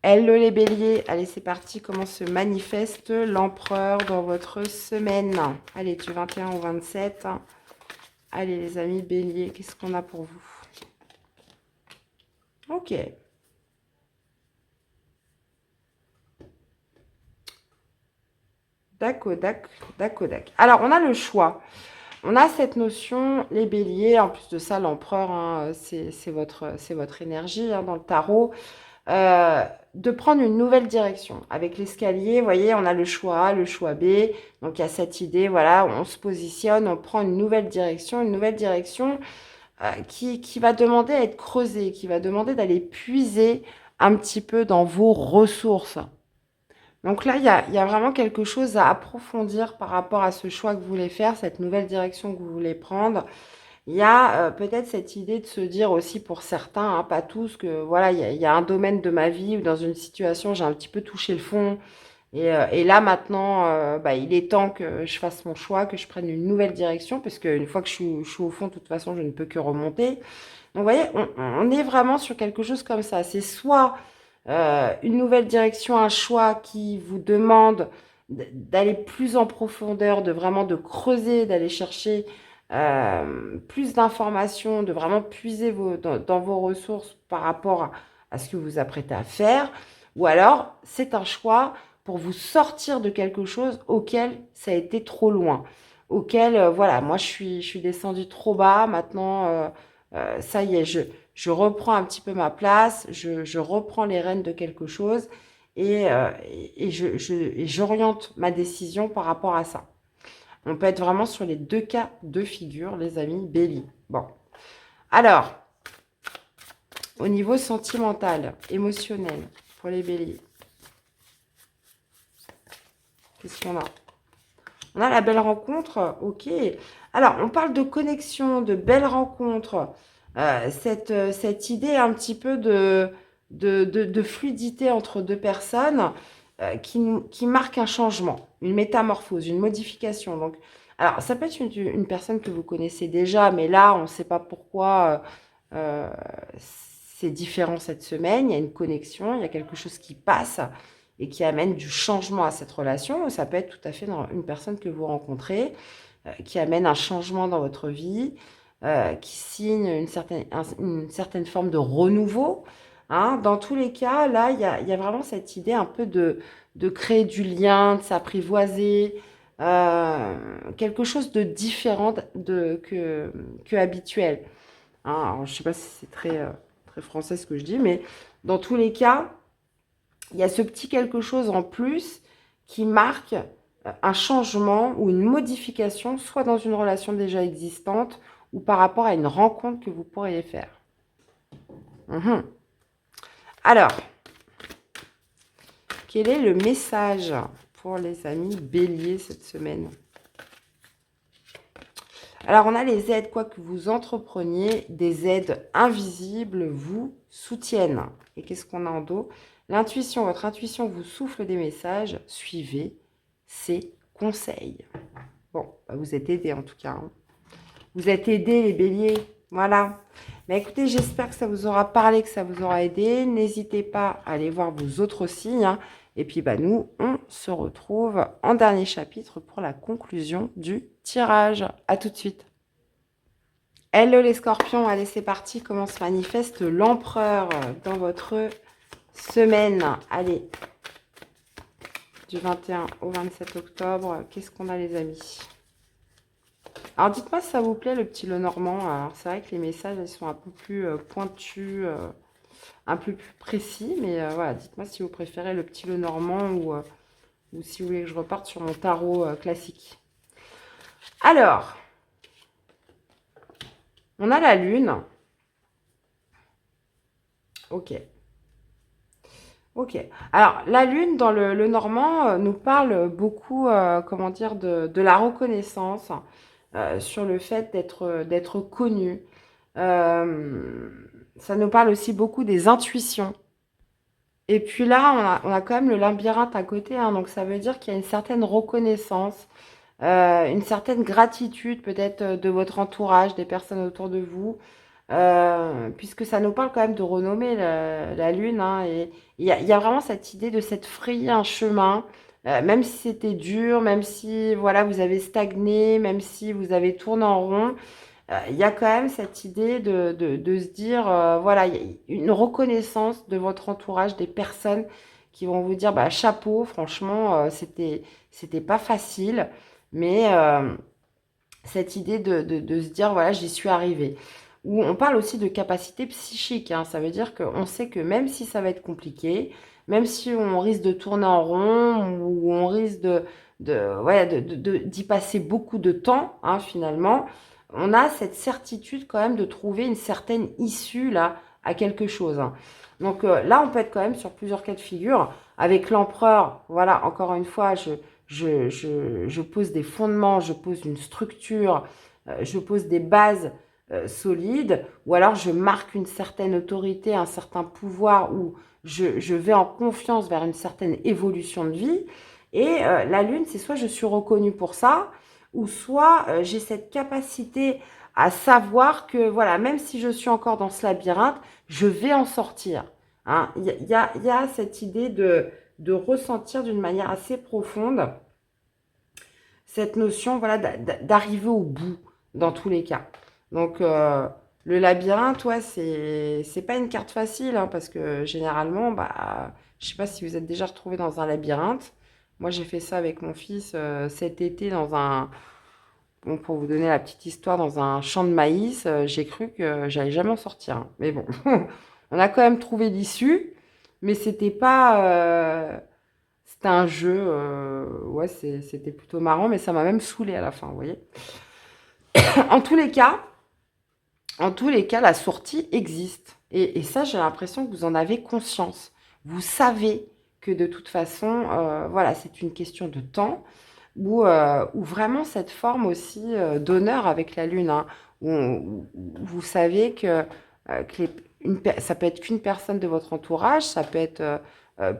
Speaker 1: Hello les béliers, allez c'est parti, comment se manifeste l'empereur dans votre semaine? Allez, du 21 au 27. Allez les amis béliers, qu'est-ce qu'on a pour vous? Ok. D'accord. Alors, on a le choix. On a cette notion, les béliers, en plus de ça, l'empereur, hein, c'est votre énergie hein, dans le tarot. De prendre une nouvelle direction. Avec l'escalier, vous voyez, on a le choix A, le choix B. Donc, il y a cette idée, voilà, on se positionne, on prend une nouvelle direction qui va demander à être creusée, qui va demander d'aller puiser un petit peu dans vos ressources. Donc là, il y a vraiment quelque chose à approfondir par rapport à ce choix que vous voulez faire, cette nouvelle direction que vous voulez prendre. Il y a peut-être cette idée de se dire aussi pour certains, hein, pas tous, que voilà, il y a un domaine de ma vie ou dans une situation, j'ai un petit peu touché le fond. Et là, maintenant, bah, il est temps que je fasse mon choix, que je prenne une nouvelle direction, parce qu'une fois que je suis au fond, de toute façon, je ne peux que remonter. Donc, vous voyez, on est vraiment sur quelque chose comme ça. C'est soit une nouvelle direction, un choix qui vous demande d'aller plus en profondeur, de vraiment de creuser, d'aller chercher plus d'informations, de vraiment puiser dans vos ressources par rapport à ce que vous vous apprêtez à faire. Ou alors, c'est un choix pour vous sortir de quelque chose auquel ça a été trop loin. Auquel, voilà, moi, je suis descendue trop bas. Maintenant, ça y est, je reprends un petit peu ma place. Je reprends les rênes de quelque chose. Et j'oriente ma décision par rapport à ça. On peut être vraiment sur les deux cas de figure, les amis béliers. Bon. Alors, au niveau sentimental, émotionnel, pour les béliers, qu'est-ce qu'on a? On a la belle rencontre, ok. Alors, on parle de connexion, de belle rencontre. Cette idée un petit peu de fluidité entre deux personnes qui marque un changement, une métamorphose, une modification. Donc, alors, ça peut être une personne que vous connaissez déjà, mais là, on ne sait pas pourquoi c'est différent cette semaine. Il y a une connexion, il y a quelque chose qui passe et qui amène du changement à cette relation. Ça peut être tout à fait une personne que vous rencontrez qui amène un changement dans votre vie, qui signe une certaine forme de renouveau. Hein. Dans tous les cas, là, il y a vraiment cette idée un peu de créer du lien, de s'apprivoiser, quelque chose de différent que habituel. Hein. Alors, je ne sais pas si c'est très français ce que je dis, mais dans tous les cas, il y a ce petit quelque chose en plus qui marque un changement ou une modification, soit dans une relation déjà existante ou par rapport à une rencontre que vous pourriez faire. Mhm. Alors, quel est le message pour les amis béliers cette semaine? Alors, on a les aides, quoi que vous entrepreniez, des aides invisibles vous soutiennent. Et qu'est-ce qu'on a en dos? L'intuition, votre intuition vous souffle des messages, suivez ses conseils. Bon, bah vous êtes aidés en tout cas. Hein. Vous êtes aidés les béliers, voilà. Mais écoutez, j'espère que ça vous aura parlé, que ça vous aura aidé. N'hésitez pas à aller voir vos autres signes. Hein. Et puis, bah, nous, on se retrouve en dernier chapitre pour la conclusion du tirage. À tout de suite. Hello les scorpions, allez c'est parti. Comment se manifeste l'empereur dans votre semaine? Allez, du 21 au 27 octobre, qu'est-ce qu'on a les amis? Alors dites-moi si ça vous plaît le petit Lenormand. Alors c'est vrai que les messages ils sont un peu plus pointus, un peu plus précis, mais voilà, dites-moi si vous préférez le petit Lenormand ou si vous voulez que je reparte sur mon tarot classique. Alors, on a la lune. Ok. Ok. Alors, la lune dans le normand nous parle beaucoup, comment dire, de la reconnaissance, sur le fait d'être connu. Ça nous parle aussi beaucoup des intuitions. Et puis là, on a quand même le labyrinthe à côté, hein, donc ça veut dire qu'il y a une certaine reconnaissance, une certaine gratitude peut-être de votre entourage, des personnes autour de vous, puisque ça nous parle quand même de renommer la Lune. Hein, et il y a vraiment cette idée de s'être frayé un chemin, même si c'était dur, même si voilà, vous avez stagné, même si vous avez tourné en rond. Il y a quand même cette idée de se dire, voilà, il y a une reconnaissance de votre entourage, des personnes qui vont vous dire, bah, chapeau, franchement, c'était pas facile, mais cette idée de se dire, voilà, j'y suis arrivée. Ou on parle aussi de capacité psychique, hein, ça veut dire qu'on sait que même si ça va être compliqué, même si on risque de tourner en rond, ou on risque d'y passer beaucoup de temps, hein, finalement, on a cette certitude quand même de trouver une certaine issue là à quelque chose. Hein. Donc là, on peut être quand même sur plusieurs cas de figure. Avec l'empereur, voilà, encore une fois, je pose des fondements, je pose une structure, je pose des bases solides, ou alors je marque une certaine autorité, un certain pouvoir, ou je vais en confiance vers une certaine évolution de vie. Et la lune, c'est soit je suis reconnue pour ça, ou soit j'ai cette capacité à savoir que, voilà, même si je suis encore dans ce labyrinthe, je vais en sortir. Hein. Il y a cette idée de ressentir d'une manière assez profonde cette notion, voilà, d'arriver au bout, dans tous les cas. Donc, le labyrinthe, ouais, c'est pas une carte facile, hein, parce que généralement, bah, je sais pas si vous êtes déjà retrouvé dans un labyrinthe. Moi, j'ai fait ça avec mon fils cet été dans un... Bon, pour vous donner la petite histoire, dans un champ de maïs, j'ai cru que j'allais jamais en sortir. Hein. Mais bon, on a quand même trouvé l'issue, mais c'était pas... c'était un jeu, ouais, c'était plutôt marrant, mais ça m'a même saoulé à la fin, vous voyez. En tous les cas, la sortie existe. Et ça, j'ai l'impression que vous en avez conscience. Vous savez que de toute façon, voilà, c'est une question de temps, ou vraiment cette forme aussi d'honneur avec la Lune, hein, où vous savez que ça peut être qu'une personne de votre entourage, ça peut être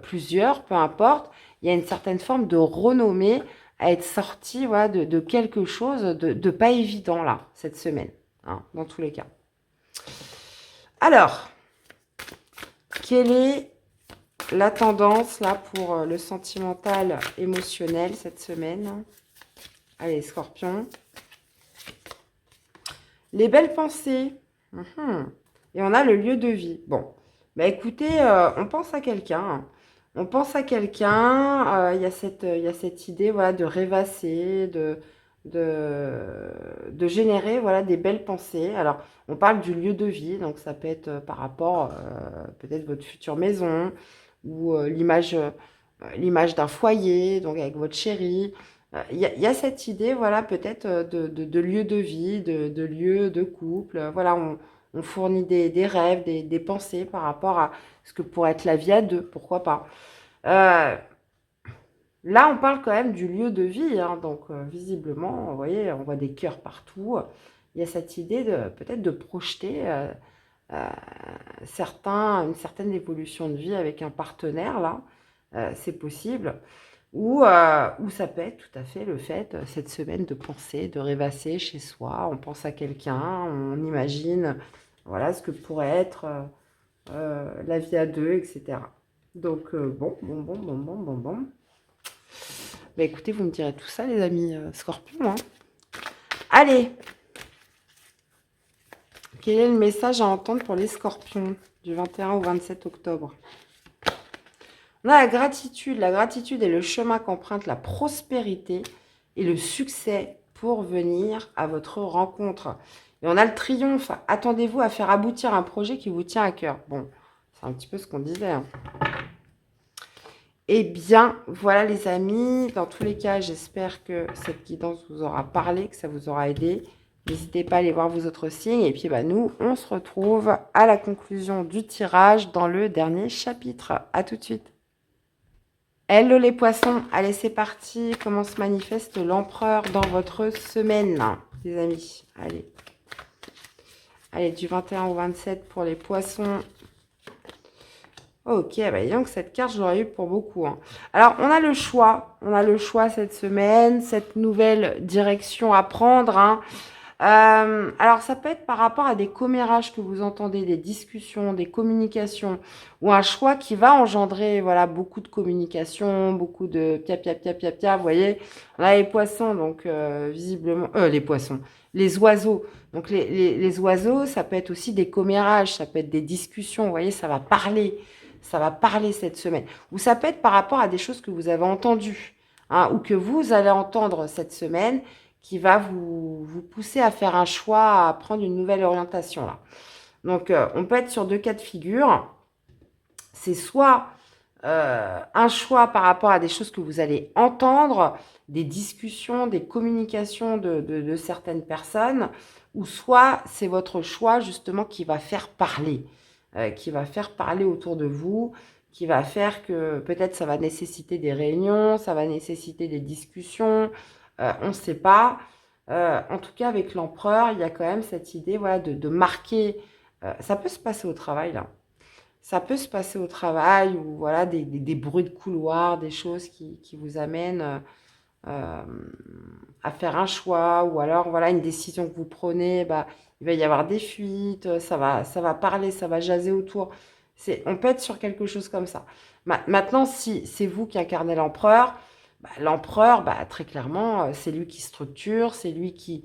Speaker 1: plusieurs, peu importe. Il y a une certaine forme de renommée à être sorti, voilà, de quelque chose de pas évident là, cette semaine, hein, dans tous les cas. Alors, quelle est la tendance là pour le sentimental émotionnel cette semaine? Allez, Scorpion. Les belles pensées. Mhm. Et on a le lieu de vie. Bon, bah écoutez, on pense à quelqu'un, hein. On pense à quelqu'un. Il y a cette idée, voilà, de rêvasser, de générer, voilà, des belles pensées. Alors, on parle du lieu de vie, donc ça peut être par rapport, peut-être votre future maison ou l'image d'un foyer, donc avec votre chéri. Il y a cette idée, voilà, peut-être de lieu de vie, de lieu de couple. Voilà, on fournit des rêves, des pensées par rapport à ce que pourrait être la vie à deux, pourquoi pas. Euh, Là, on parle quand même du lieu de vie, hein, donc visiblement, vous voyez, on voit des cœurs partout. Il y a cette idée de peut-être de projeter euh, une certaine évolution de vie avec un partenaire, là. C'est possible. Ou ça peut être tout à fait le fait, cette semaine, de penser, de rêvasser chez soi. On pense à quelqu'un, on imagine voilà, ce que pourrait être la vie à deux, etc. Donc, bon. Bah, écoutez, vous me direz tout ça, les amis scorpions, hein. Allez, quel est le message à entendre pour les scorpions du 21 au 27 octobre? On a la gratitude. La gratitude est le chemin qu'emprunte la prospérité et le succès pour venir à votre rencontre. Et on a le triomphe. Attendez-vous à faire aboutir un projet qui vous tient à cœur. Bon, c'est un petit peu ce qu'on disait, hein. Eh bien, voilà les amis. Dans tous les cas, j'espère que cette guidance vous aura parlé, que ça vous aura aidé. N'hésitez pas à aller voir vos autres signes. Et puis, bah, nous, on se retrouve à la conclusion du tirage dans le dernier chapitre. À tout de suite. Hello les poissons, allez c'est parti, comment se manifeste l'empereur dans votre semaine, les amis. Allez, du 21 au 27 pour les poissons. Ok, bah disons que cette carte, je l'aurais eu pour beaucoup, hein. Alors, on a le choix cette semaine, cette nouvelle direction à prendre, hein. Alors, ça peut être par rapport à des commérages que vous entendez, des discussions, des communications, ou un choix qui va engendrer, voilà, beaucoup de communication, beaucoup de pia, vous voyez. On a les poissons, donc visiblement, les poissons, les oiseaux. Donc, les oiseaux, ça peut être aussi des commérages, ça peut être des discussions, vous voyez, ça va parler cette semaine. Ou ça peut être par rapport à des choses que vous avez entendues, hein, ou que vous allez entendre cette semaine, qui va vous pousser à faire un choix, à prendre une nouvelle orientation là. Donc, on peut être sur deux cas de figure. C'est soit un choix par rapport à des choses que vous allez entendre, des discussions, des communications de certaines personnes, ou soit c'est votre choix justement qui va faire parler autour de vous, qui va faire que peut-être ça va nécessiter des réunions, ça va nécessiter des discussions, on ne sait pas. En tout cas, avec l'empereur, il y a quand même cette idée, voilà, de marquer. Ça peut se passer au travail, là. Ça peut se passer au travail ou voilà, des bruits de couloir, des choses qui vous amènent euh, à faire un choix ou alors voilà, une décision que vous prenez, bah, il va y avoir des fuites, ça va parler, ça va jaser autour. On peut être sur quelque chose comme ça. Maintenant, si c'est vous qui incarnez l'empereur, bah, très clairement, c'est lui qui structure, c'est lui qui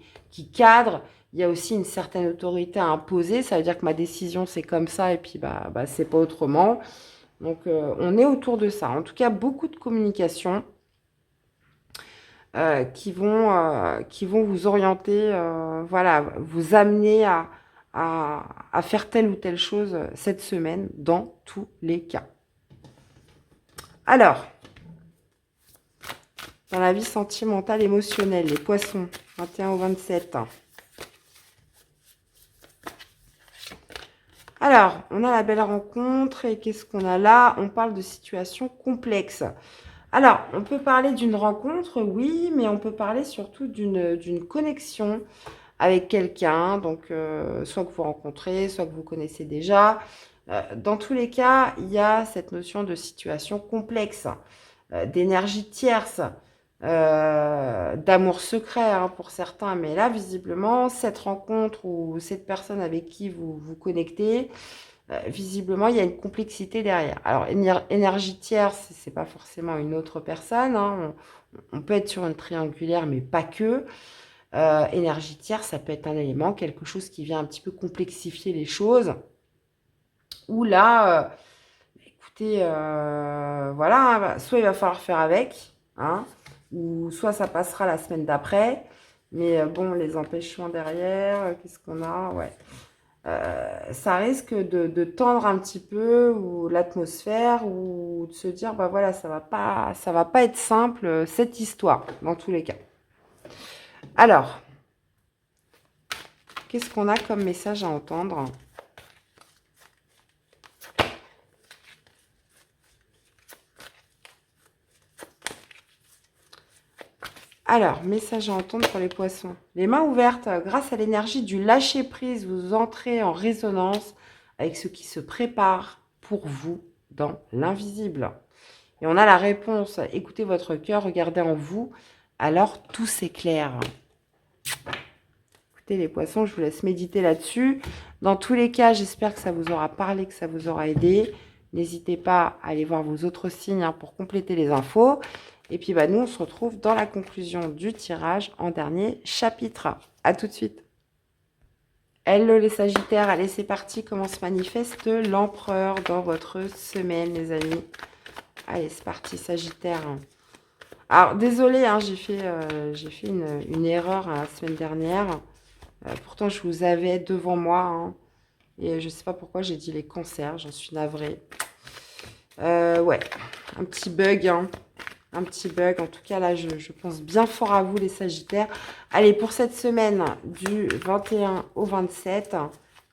Speaker 1: cadre. Il y a aussi une certaine autorité à imposer. Ça veut dire que ma décision, c'est comme ça et puis c'est pas autrement. Donc, on est autour de ça. En tout cas, beaucoup de communication qui vont vous orienter, voilà, vous amener à faire telle ou telle chose cette semaine, dans tous les cas. Alors, dans la vie sentimentale, émotionnelle, les poissons, 21 au 27. Alors, on a la belle rencontre et qu'est-ce qu'on a là? On parle de situations complexes. Alors, on peut parler d'une rencontre, oui, mais on peut parler surtout d'une connexion avec quelqu'un, donc soit que vous rencontrez, soit que vous connaissez déjà. Dans tous les cas, il y a cette notion de situation complexe, d'énergie tierce, d'amour secret, hein, pour certains, mais là, visiblement, cette rencontre ou cette personne avec qui vous vous connectez, visiblement, il y a une complexité derrière. Alors, énergie tierce, c'est pas forcément une autre personne, hein. On peut être sur une triangulaire, mais pas que. Énergie tierce, ça peut être un élément, quelque chose qui vient un petit peu complexifier les choses. Ou là, écoutez, voilà, hein, soit il va falloir faire avec, hein, ou soit ça passera la semaine d'après. Mais bon, les empêchements derrière, qu'est-ce qu'on a? Ouais. Ça risque de tendre un petit peu ou l'atmosphère ou de se dire, bah voilà, ça va pas être simple cette histoire, dans tous les cas. Alors, qu'est-ce qu'on a comme message à entendre? Alors, message à entendre pour les poissons. Les mains ouvertes, grâce à l'énergie du lâcher-prise, vous entrez en résonance avec ce qui se prépare pour vous dans l'invisible. Et on a la réponse, écoutez votre cœur, regardez en vous, alors tout s'éclaire. Écoutez les poissons, je vous laisse méditer là-dessus. Dans tous les cas, j'espère que ça vous aura parlé, que ça vous aura aidé. N'hésitez pas à aller voir vos autres signes hein, pour compléter les infos. Et puis, bah, nous, on se retrouve dans la conclusion du tirage en dernier chapitre. À tout de suite. Hello les Sagittaires, allez, c'est parti. Comment se manifeste l'empereur dans votre semaine, les amis? Allez, c'est parti, Sagittaire. Alors, désolée, hein, j'ai fait une erreur la semaine dernière. Pourtant, je vous avais devant moi. Hein, et je ne sais pas pourquoi j'ai dit les cancers. J'en suis navrée. Ouais, un petit bug. Hein, un petit bug. En tout cas, là, je pense bien fort à vous, les Sagittaires. Allez, pour cette semaine du 21 au 27,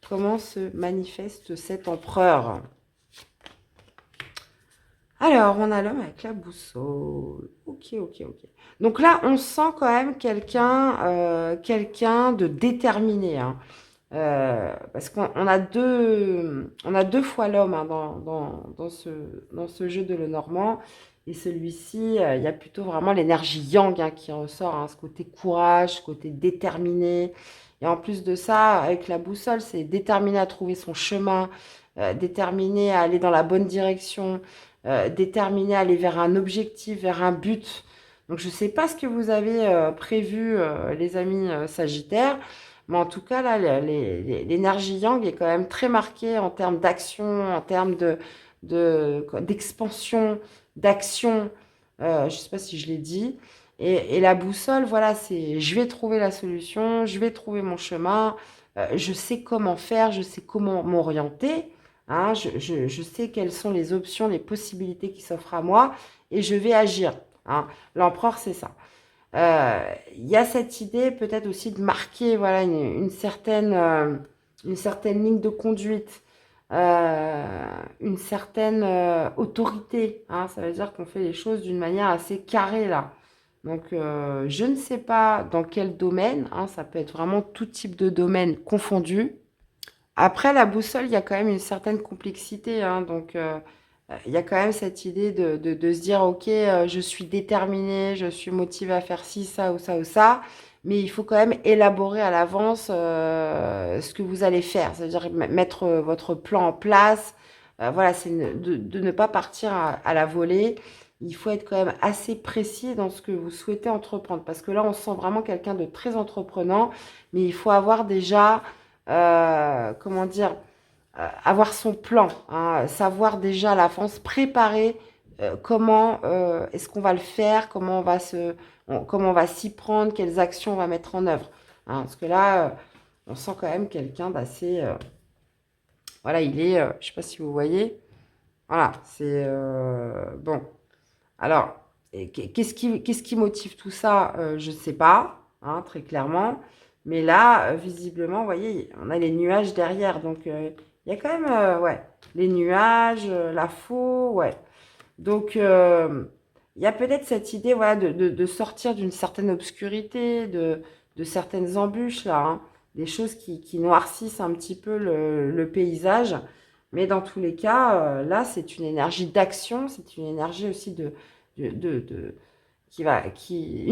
Speaker 1: comment se manifeste cet empereur? Alors, on a l'homme avec la boussole. Ok, ok, ok. Donc là, on sent quand même quelqu'un de déterminé. Hein. Parce qu'on a deux fois l'homme hein, dans ce jeu de Lenormand. Et celui-ci, il y a plutôt vraiment l'énergie yang hein, qui ressort. Hein, ce côté courage, ce côté déterminé. Et en plus de ça, avec la boussole, c'est déterminé à trouver son chemin, déterminé à aller dans la bonne direction, déterminé à aller vers un objectif, vers un but. Donc, je ne sais pas ce que vous avez prévu, les amis Sagittaires. Mais en tout cas, là, l'énergie yang est quand même très marquée en termes d'action, en termes d'expansion, d'action. Je ne sais pas si je l'ai dit. Et la boussole, voilà, c'est je vais trouver la solution, je vais trouver mon chemin, je sais comment faire, je sais comment m'orienter. Hein, je sais quelles sont les options, les possibilités qui s'offrent à moi et je vais agir. Hein. L'empereur, c'est ça. Il y a cette idée peut-être aussi de marquer voilà, une certaine ligne de conduite, une certaine autorité. Hein, ça veut dire qu'on fait les choses d'une manière assez carrée là. Donc, je ne sais pas dans quel domaine, hein, ça peut être vraiment tout type de domaine confondu. Après, la boussole, il y a quand même une certaine complexité. Hein, donc, il y a quand même cette idée de se dire, OK, je suis déterminée, je suis motivée à faire ci, ça ou ça ou ça. Mais il faut quand même élaborer à l'avance ce que vous allez faire. C'est-à-dire mettre votre plan en place. Voilà, c'est de ne pas partir à la volée. Il faut être quand même assez précis dans ce que vous souhaitez entreprendre. Parce que là, on sent vraiment quelqu'un de très entreprenant. Mais il faut avoir déjà comment dire, avoir son plan, hein, savoir déjà à l'avance, préparer comment est-ce qu'on va le faire, comment on va s'y prendre, quelles actions on va mettre en œuvre. Hein, parce que là, on sent quand même quelqu'un d'assez... voilà, il est... je ne sais pas si vous voyez. Voilà, c'est... bon. Alors, qu'est-ce qui motive tout ça? Je ne sais pas, hein, très clairement. Mais là, visiblement, vous voyez, on a les nuages derrière. Donc, il y a quand même, ouais, les nuages, la faux, ouais. Donc, il y a peut-être cette idée, voilà, de sortir d'une certaine obscurité, de certaines embûches, là, hein, des choses qui noircissent un petit peu le paysage. Mais dans tous les cas, là, c'est une énergie d'action, c'est une énergie aussi une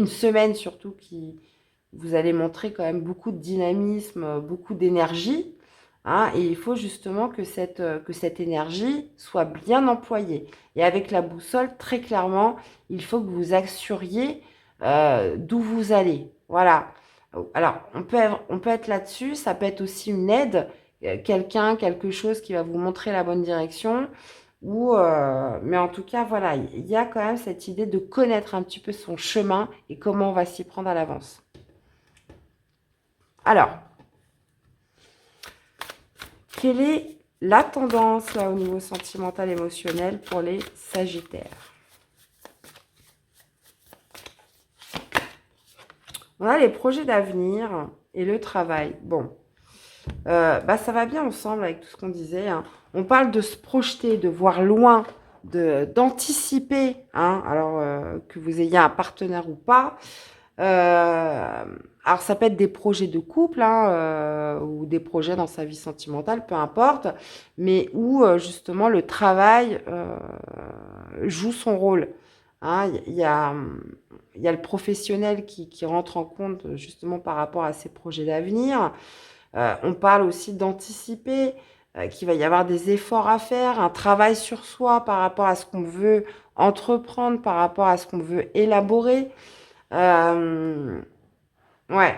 Speaker 1: semaine surtout, qui vous allez montrer quand même beaucoup de dynamisme, beaucoup d'énergie. Hein, et il faut justement que cette énergie soit bien employée. Et avec la boussole, très clairement, il faut que vous assuriez d'où vous allez. Voilà. Alors, on peut être là-dessus, ça peut être aussi une aide, quelqu'un, quelque chose qui va vous montrer la bonne direction. Mais en tout cas, voilà, il y a quand même cette idée de connaître un petit peu son chemin et comment on va s'y prendre à l'avance. Alors, quelle est la tendance là au niveau sentimental émotionnel pour les Sagittaires? On a les projets d'avenir et le travail. Bon, ça va bien ensemble avec tout ce qu'on disait, hein. On parle de se projeter, de voir loin, d'anticiper, hein, alors que vous ayez un partenaire ou pas. Alors ça peut être des projets de couple, hein, ou des projets dans sa vie sentimentale, peu importe, mais où justement le travail joue son rôle, hein. Il y a le professionnel qui rentre en compte justement par rapport à ses projets d'avenir. On parle aussi d'anticiper, qu'il va y avoir des efforts à faire, un travail sur soi par rapport à ce qu'on veut entreprendre, par rapport à ce qu'on veut élaborer. Euh, ouais.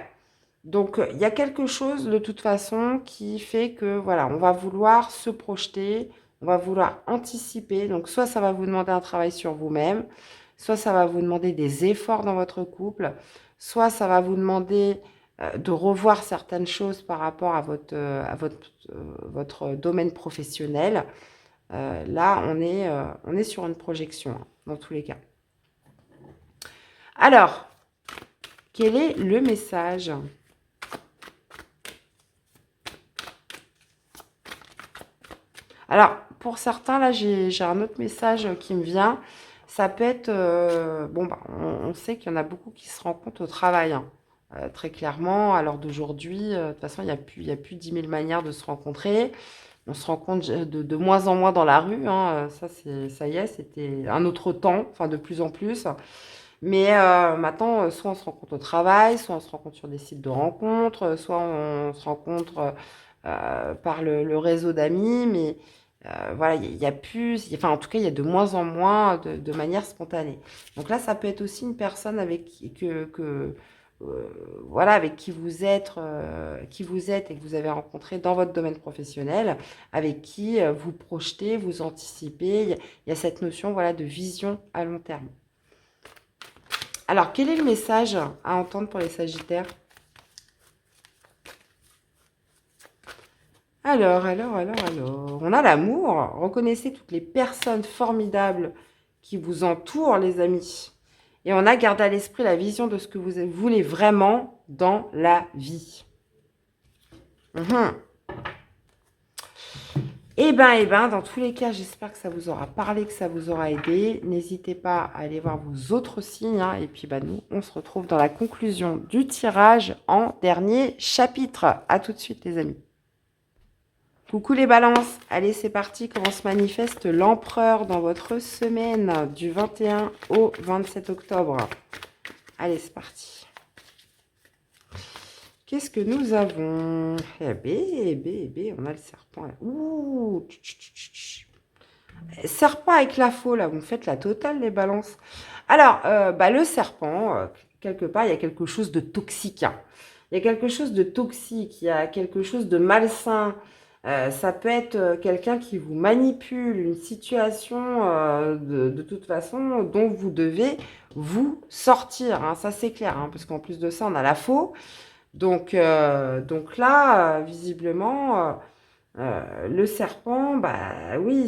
Speaker 1: Donc, il y a quelque chose de toute façon qui fait que, voilà, on va vouloir se projeter, on va vouloir anticiper. Donc, soit ça va vous demander un travail sur vous-même, soit ça va vous demander des efforts dans votre couple, soit ça va vous demander de revoir certaines choses par rapport votre domaine professionnel. Là, on est sur une projection, hein, dans tous les cas. Alors, quel est le message ? Alors, pour certains, là, j'ai un autre message qui me vient. Ça peut être... on sait qu'il y en a beaucoup qui se rencontrent au travail, hein. Très clairement, à l'heure d'aujourd'hui, de toute façon, il y a plus 10 000 manières de se rencontrer. On se rencontre de moins en moins dans la rue, hein. Ça y est, c'était un autre temps, enfin de plus en plus. Mais maintenant, soit on se rencontre au travail, soit on se rencontre sur des sites de rencontres, soit on se rencontre par le réseau d'amis. Mais voilà, il y a plus, enfin en tout cas, il y a de moins en moins de manière spontanée. Donc là, ça peut être aussi une personne avec voilà, avec qui vous êtes et que vous avez rencontré dans votre domaine professionnel, avec qui vous projetez, vous anticipez. Il y a cette notion, voilà, de vision à long terme. Alors, quel est le message à entendre pour les Sagittaires? Alors. On a l'amour. Reconnaissez toutes les personnes formidables qui vous entourent, les amis. Et on a gardé à l'esprit la vision de ce que vous voulez vraiment dans la vie. Eh ben, dans tous les cas, j'espère que ça vous aura parlé, que ça vous aura aidé. N'hésitez pas à aller voir vos autres signes, hein. Et puis, nous, on se retrouve dans la conclusion du tirage en dernier chapitre. À tout de suite, les amis. Coucou les balances. Allez, c'est parti. Comment se manifeste l'empereur dans votre semaine du 21 au 27 octobre? Allez, c'est parti. Qu'est-ce que nous avons? On a le serpent. Là. Ouh, serpent avec la faux, là. Vous me faites la totale, les balances. Alors, le serpent, quelque part, il y a quelque chose de toxique, hein. Il y a quelque chose de toxique, il y a quelque chose de malsain. Ça peut être quelqu'un qui vous manipule, une situation de toute façon dont vous devez vous sortir, hein. Ça, c'est clair, hein, parce qu'en plus de ça, on a la faux. Donc là, visiblement, le serpent, oui,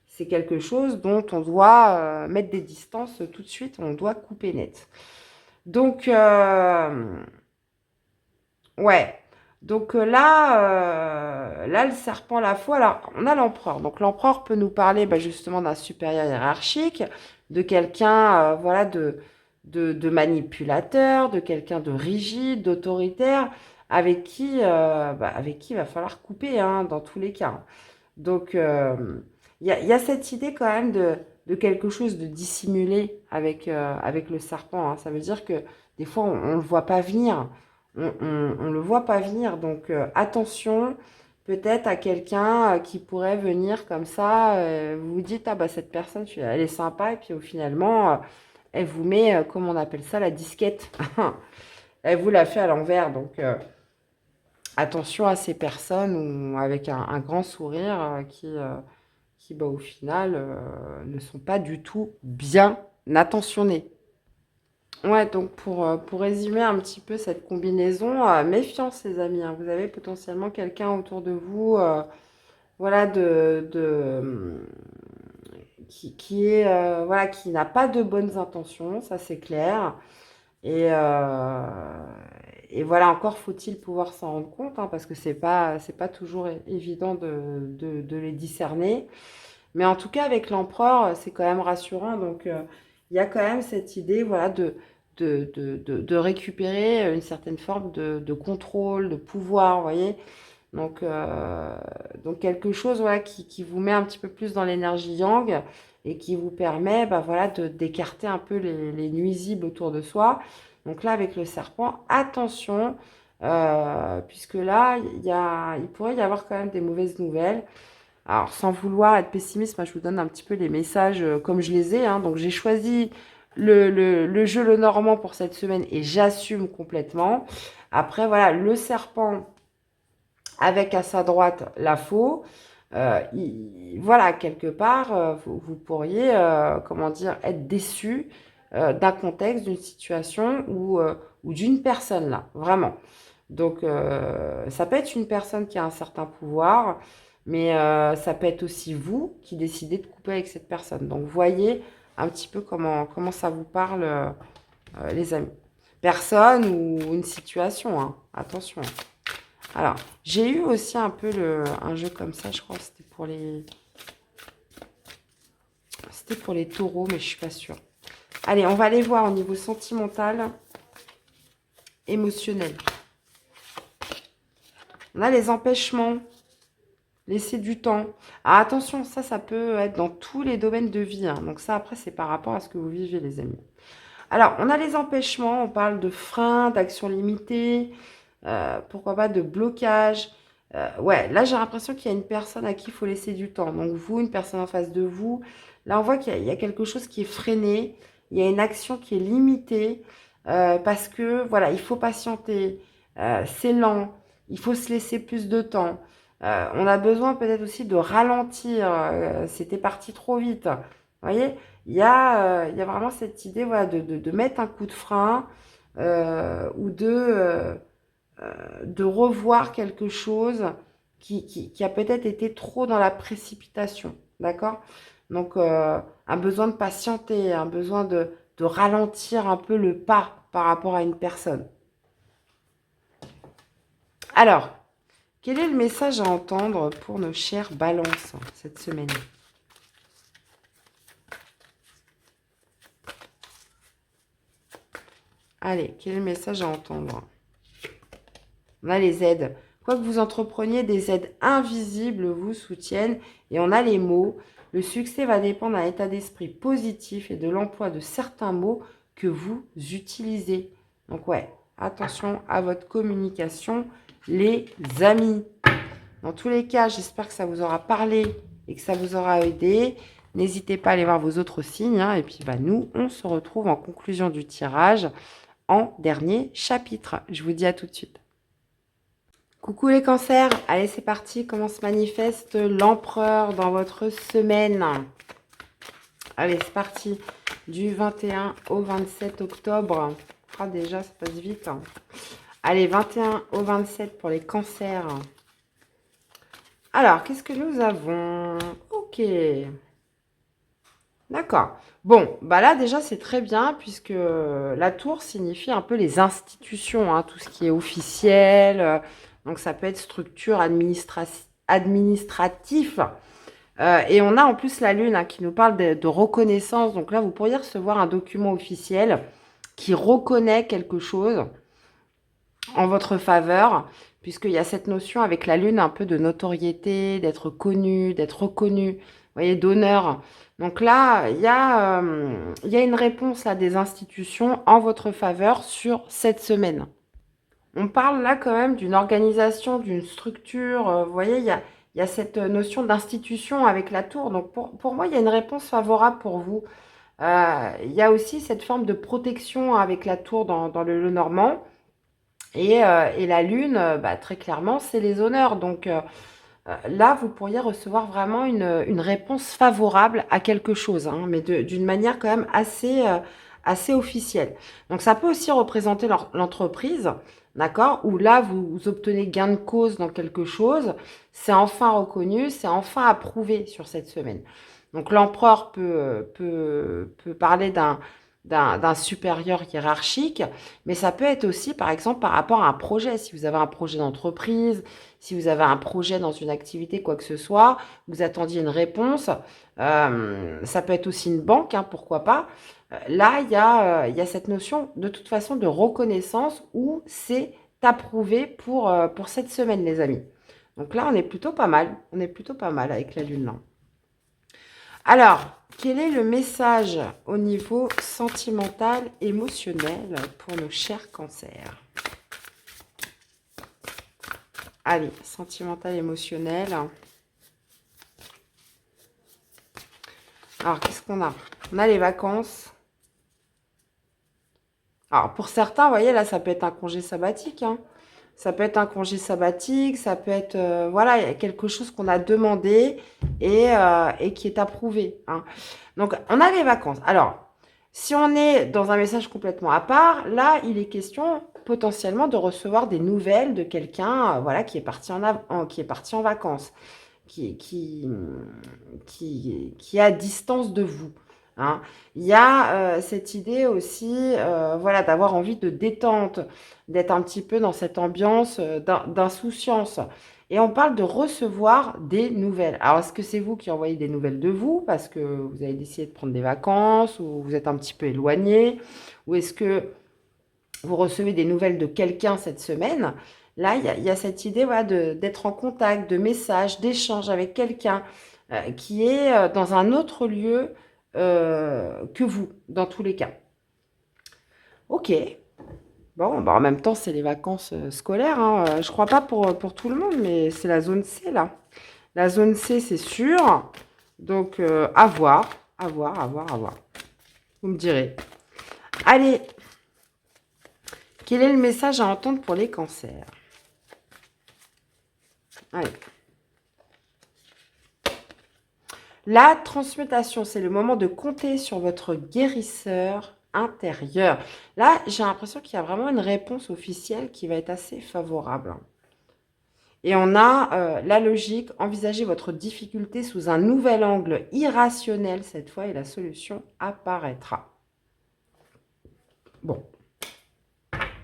Speaker 1: c'est quelque chose dont on doit mettre des distances tout de suite, on doit couper net. Donc, ouais. Donc là, le serpent, la faux, alors on a l'empereur. Donc l'empereur peut nous parler justement d'un supérieur hiérarchique, de quelqu'un, voilà, de manipulateur, de quelqu'un de rigide, d'autoritaire, avec qui il va falloir couper, hein, dans tous les cas. Donc, il y a cette idée quand même de quelque chose de dissimulé avec le serpent, hein. Ça veut dire que des fois, on ne le voit pas venir. On le voit pas venir. Donc, attention peut-être à quelqu'un qui pourrait venir comme ça. Vous vous dites, ah cette personne, elle est sympa. Et puis, finalement, elle vous met, comment on appelle ça, la disquette. Elle vous l'a fait à l'envers, donc attention à ces personnes avec un grand sourire qui bah, au final, ne sont pas du tout bien attentionnés. Ouais, donc pour résumer un petit peu cette combinaison, méfiance les amis, hein. Vous avez potentiellement quelqu'un autour de vous, voilà, qui est, voilà, qui n'a pas de bonnes intentions, ça c'est clair. Et, euh, et voilà, encore faut-il pouvoir s'en rendre compte, hein, parce que c'est pas toujours évident de les discerner. Mais en tout cas, avec l'empereur, c'est quand même rassurant. Donc, il y a quand même cette idée, voilà, de récupérer une certaine forme de contrôle, de pouvoir, vous voyez. Donc, donc quelque chose, voilà, qui vous met un petit peu plus dans l'énergie yang et qui vous permet, bah, voilà, d'écarter un peu les nuisibles autour de soi. Donc là, avec le serpent, attention, puisque là, il pourrait y avoir quand même des mauvaises nouvelles. Alors, sans vouloir être pessimiste, moi, je vous donne un petit peu les messages comme je les ai, hein. Donc, j'ai choisi le jeu Le Normand pour cette semaine et j'assume complètement. Après, voilà, le serpent avec à sa droite la faux. Voilà, quelque part, vous pourriez, comment dire, être déçu d'un contexte, d'une situation ou d'une personne, là, vraiment. Donc, ça peut être une personne qui a un certain pouvoir, mais ça peut être aussi vous qui décidez de couper avec cette personne. Donc, voyez un petit peu comment ça vous parle, les amis. Personne ou une situation, hein. Attention. Alors, j'ai eu aussi un peu un jeu comme ça, je crois que c'était pour les taureaux, mais je suis pas sûre. Allez, on va aller voir au niveau sentimental, émotionnel. On a les empêchements, laisser du temps. Ah, attention, ça peut être dans tous les domaines de vie, hein. Donc ça, après, c'est par rapport à ce que vous vivez, les amis. Alors, on a les empêchements, on parle de freins, d'actions limitées, pourquoi pas de blocage. Ouais, là, j'ai l'impression qu'il y a une personne à qui il faut laisser du temps. Donc, vous, une personne en face de vous, là, on voit qu'il y a quelque chose qui est freiné, il y a une action qui est limitée, parce que, voilà, il faut patienter, c'est lent, il faut se laisser plus de temps. On a besoin peut-être aussi de ralentir, c'était parti trop vite. Vous voyez, il y a vraiment cette idée, voilà, de mettre un coup de frein ou de revoir quelque chose qui a peut-être été trop dans la précipitation. D'accord? Donc, un besoin de patienter, un besoin de ralentir un peu le pas par rapport à une personne. Alors, quel est le message à entendre pour nos chères balances cette semaine? Allez, quel est le message à entendre? On a les aides. Quoi que vous entrepreniez, des aides invisibles vous soutiennent. Et on a les mots. Le succès va dépendre d'un état d'esprit positif et de l'emploi de certains mots que vous utilisez. Donc ouais, attention à votre communication, les amis. Dans tous les cas, j'espère que ça vous aura parlé et que ça vous aura aidé. N'hésitez pas à aller voir vos autres signes, hein. Et puis bah, nous, on se retrouve en conclusion du tirage en dernier chapitre. Je vous dis à tout de suite. Coucou les cancers, allez c'est parti, comment se manifeste l'empereur dans votre semaine? Allez c'est parti, du 21 au 27 octobre. Ah déjà ça passe vite, hein. Allez 21 au 27 pour les cancers. Alors qu'est-ce que nous avons? Ok, d'accord. Bon, bah là déjà c'est très bien puisque la tour signifie un peu les institutions, hein, tout ce qui est officiel. Donc ça peut être structure administratif. Et on a en plus la lune, hein, qui nous parle de reconnaissance. Donc là vous pourriez recevoir un document officiel qui reconnaît quelque chose en votre faveur, puisqu'il y a cette notion avec la lune un peu de notoriété, d'être connu, d'être reconnu, vous voyez, d'honneur. Donc là, il y a une réponse là, des institutions en votre faveur sur cette semaine. On parle là quand même d'une organisation, d'une structure. Vous voyez, il y a cette notion d'institution avec la tour. Donc pour moi, il y a une réponse favorable pour vous. Il y a aussi cette forme de protection avec la tour dans le Lenormand. Et la lune, bah, très clairement, c'est les honneurs. Donc là, vous pourriez recevoir vraiment une réponse favorable à quelque chose, hein, mais d'une manière quand même assez officielle. Donc ça peut aussi représenter l'entreprise, d'accord, où là, vous obtenez gain de cause dans quelque chose, c'est enfin reconnu, c'est enfin approuvé sur cette semaine. Donc l'empereur peut parler d'un supérieur hiérarchique, mais ça peut être aussi, par exemple, par rapport à un projet. Si vous avez un projet d'entreprise, si vous avez un projet dans une activité, quoi que ce soit, vous attendiez une réponse, ça peut être aussi une banque, hein, pourquoi pas. Là, il y a cette notion, de toute façon, de reconnaissance où c'est approuvé pour cette semaine, les amis. Donc là, on est plutôt pas mal. On est plutôt pas mal avec la lune là. Alors, quel est le message au niveau sentimental, émotionnel pour nos chers cancers? Allez, sentimental, émotionnel. Alors, qu'est-ce qu'on a? On a les vacances. Alors, pour certains, vous voyez, là, ça peut être un congé sabbatique, hein. Ça peut être un congé sabbatique, ça peut être, voilà, il y a quelque chose qu'on a demandé et qui est approuvé, hein. Donc, on a les vacances. Alors, si on est dans un message complètement à part, là, il est question potentiellement de recevoir des nouvelles de quelqu'un, voilà, qui est parti qui est parti en vacances, qui, qui, qui est à distance de vous, hein. Il y a cette idée aussi, voilà, d'avoir envie de détente, d'être un petit peu dans cette ambiance d'insouciance. Et on parle de recevoir des nouvelles. Alors, est-ce que c'est vous qui envoyez des nouvelles de vous parce que vous avez décidé de prendre des vacances ou vous êtes un petit peu éloigné? Ou est-ce que vous recevez des nouvelles de quelqu'un cette semaine? Là, il y a cette idée, voilà, d'être en contact, de messages, d'échanges avec quelqu'un qui est dans un autre lieu que vous, dans tous les cas. Ok. Bon, bah en même temps, c'est les vacances scolaires, hein. Je crois pas pour tout le monde, mais c'est la zone C, là. La zone C, c'est sûr. Donc, à voir, à voir, à voir, à voir. Vous me direz. Allez, quel est le message à entendre pour les cancers? Allez. La transmutation, c'est le moment de compter sur votre guérisseur intérieur. Là, j'ai l'impression qu'il y a vraiment une réponse officielle qui va être assez favorable. Et on a la logique, envisagez votre difficulté sous un nouvel angle irrationnel cette fois et la solution apparaîtra. Bon,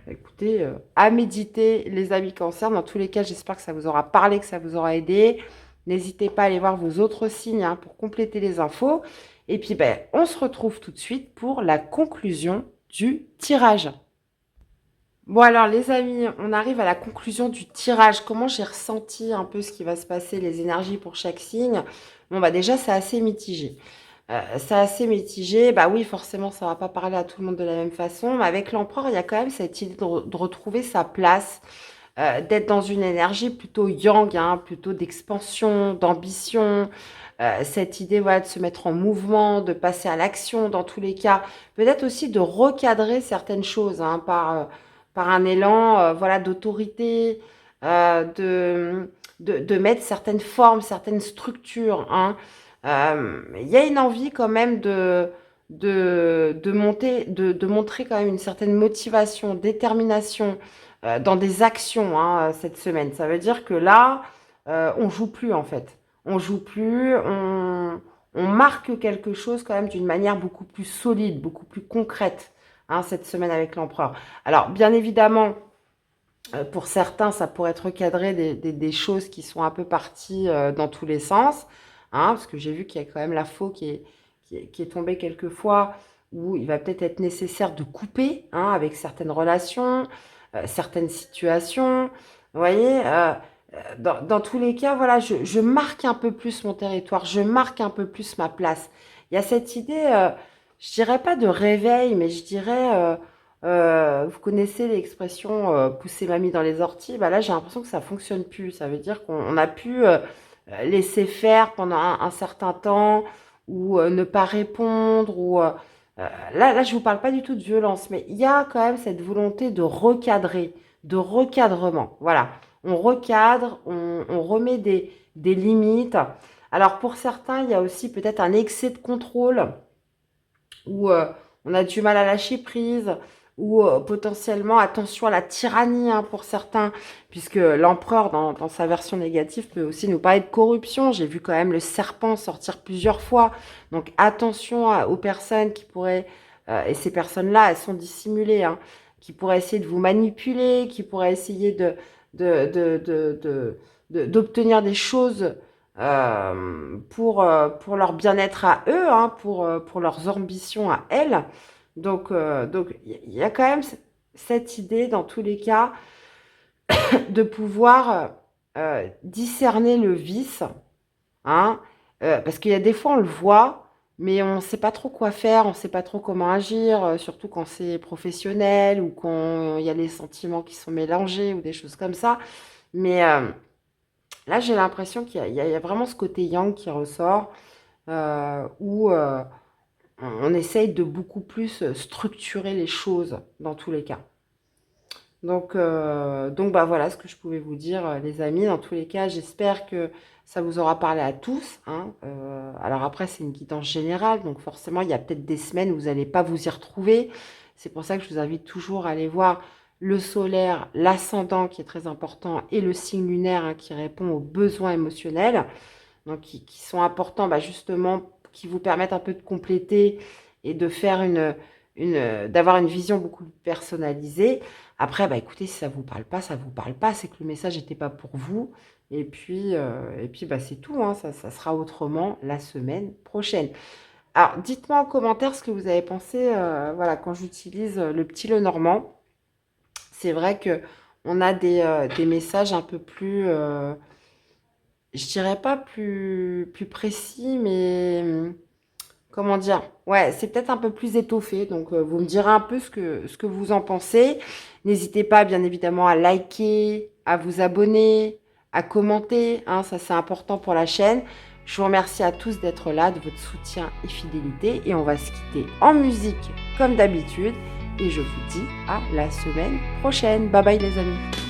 Speaker 1: écoutez, à méditer les amis cancer. Dans tous les cas, j'espère que ça vous aura parlé, que ça vous aura aidé. N'hésitez pas à aller voir vos autres signes, hein, pour compléter les infos. Et puis, ben, on se retrouve tout de suite pour la conclusion du tirage. Bon alors les amis, on arrive à la conclusion du tirage. Comment j'ai ressenti un peu ce qui va se passer, les énergies pour chaque signe? Bon bah déjà c'est assez mitigé. C'est assez mitigé. Bah oui, forcément ça va pas parler à tout le monde de la même façon. Mais avec l'empereur, il y a quand même cette idée de retrouver sa place, d'être dans une énergie plutôt yang, hein, plutôt d'expansion, d'ambition. Cette idée, voilà, de se mettre en mouvement, de passer à l'action dans tous les cas. Peut-être aussi de recadrer certaines choses, hein, par un élan, voilà, d'autorité, de mettre certaines formes, certaines structures, hein. Il y a une envie quand même de montrer quand même une certaine motivation, détermination dans des actions, hein, cette semaine. Ça veut dire que là, on joue plus en fait. On joue plus, on marque quelque chose quand même d'une manière beaucoup plus solide, beaucoup plus concrète, hein, cette semaine avec l'empereur. Alors, bien évidemment, pour certains, ça pourrait être recadré des choses qui sont un peu parties dans tous les sens, hein, parce que j'ai vu qu'il y a quand même la faux qui est tombée quelquefois, où il va peut-être être nécessaire de couper, hein, avec certaines relations, certaines situations. Vous voyez, dans tous les cas, voilà, je marque un peu plus mon territoire, je marque un peu plus ma place. Il y a cette idée, je dirais pas de réveil, mais je dirais, vous connaissez l'expression pousser mamie dans les orties. Bah là, j'ai l'impression que ça fonctionne plus. Ça veut dire qu'on a pu laisser faire pendant un certain temps ou ne pas répondre ou là, je vous parle pas du tout de violence, mais il y a quand même cette volonté de recadrer, de recadrement. Voilà, on recadre, on remet des limites. Alors pour certains, il y a aussi peut-être un excès de contrôle où on a du mal à lâcher prise, ou potentiellement, attention à la tyrannie hein, pour certains, puisque l'empereur, dans sa version négative, peut aussi nous parler de corruption. J'ai vu quand même le serpent sortir plusieurs fois. Donc attention aux personnes qui pourraient, et ces personnes-là, elles sont dissimulées, hein, qui pourraient essayer de vous manipuler, qui pourraient essayer d'obtenir des choses pour leur bien-être à eux, hein, pour leurs ambitions à elles. Donc il y a quand même cette idée, dans tous les cas, de pouvoir discerner le vice, hein, parce qu'il y a des fois, on le voit, mais on ne sait pas trop quoi faire, on ne sait pas trop comment agir, surtout quand c'est professionnel ou quand il y a les sentiments qui sont mélangés ou des choses comme ça. Mais là, j'ai l'impression qu'il y a vraiment ce côté yang qui ressort, où on essaye de beaucoup plus structurer les choses dans tous les cas. Donc bah voilà ce que je pouvais vous dire, les amis. Dans tous les cas, j'espère que ça vous aura parlé à tous, hein. Alors après, c'est une guidance générale, donc forcément, il y a peut-être des semaines où vous n'allez pas vous y retrouver. C'est pour ça que je vous invite toujours à aller voir le solaire, l'ascendant qui est très important, et le signe lunaire hein, qui répond aux besoins émotionnels, donc qui sont importants bah, justement, qui vous permettent un peu de compléter et de faire d'avoir une vision beaucoup plus personnalisée. Après, bah, écoutez, si ça ne vous parle pas, ça ne vous parle pas, c'est que le message n'était pas pour vous. Et puis bah, c'est tout, hein, ça sera autrement la semaine prochaine. Alors, dites-moi en commentaire ce que vous avez pensé voilà, quand j'utilise le petit Lenormand. C'est vrai que on a des messages un peu plus, je dirais pas plus précis, mais comment dire? Ouais, c'est peut-être un peu plus étoffé. Donc, vous me direz un peu ce que vous en pensez. N'hésitez pas, bien évidemment, à liker, à vous abonner, à commenter, hein, ça, c'est important pour la chaîne. Je vous remercie à tous d'être là, de votre soutien et fidélité. Et on va se quitter en musique, comme d'habitude. Et je vous dis à la semaine prochaine. Bye bye, les amis.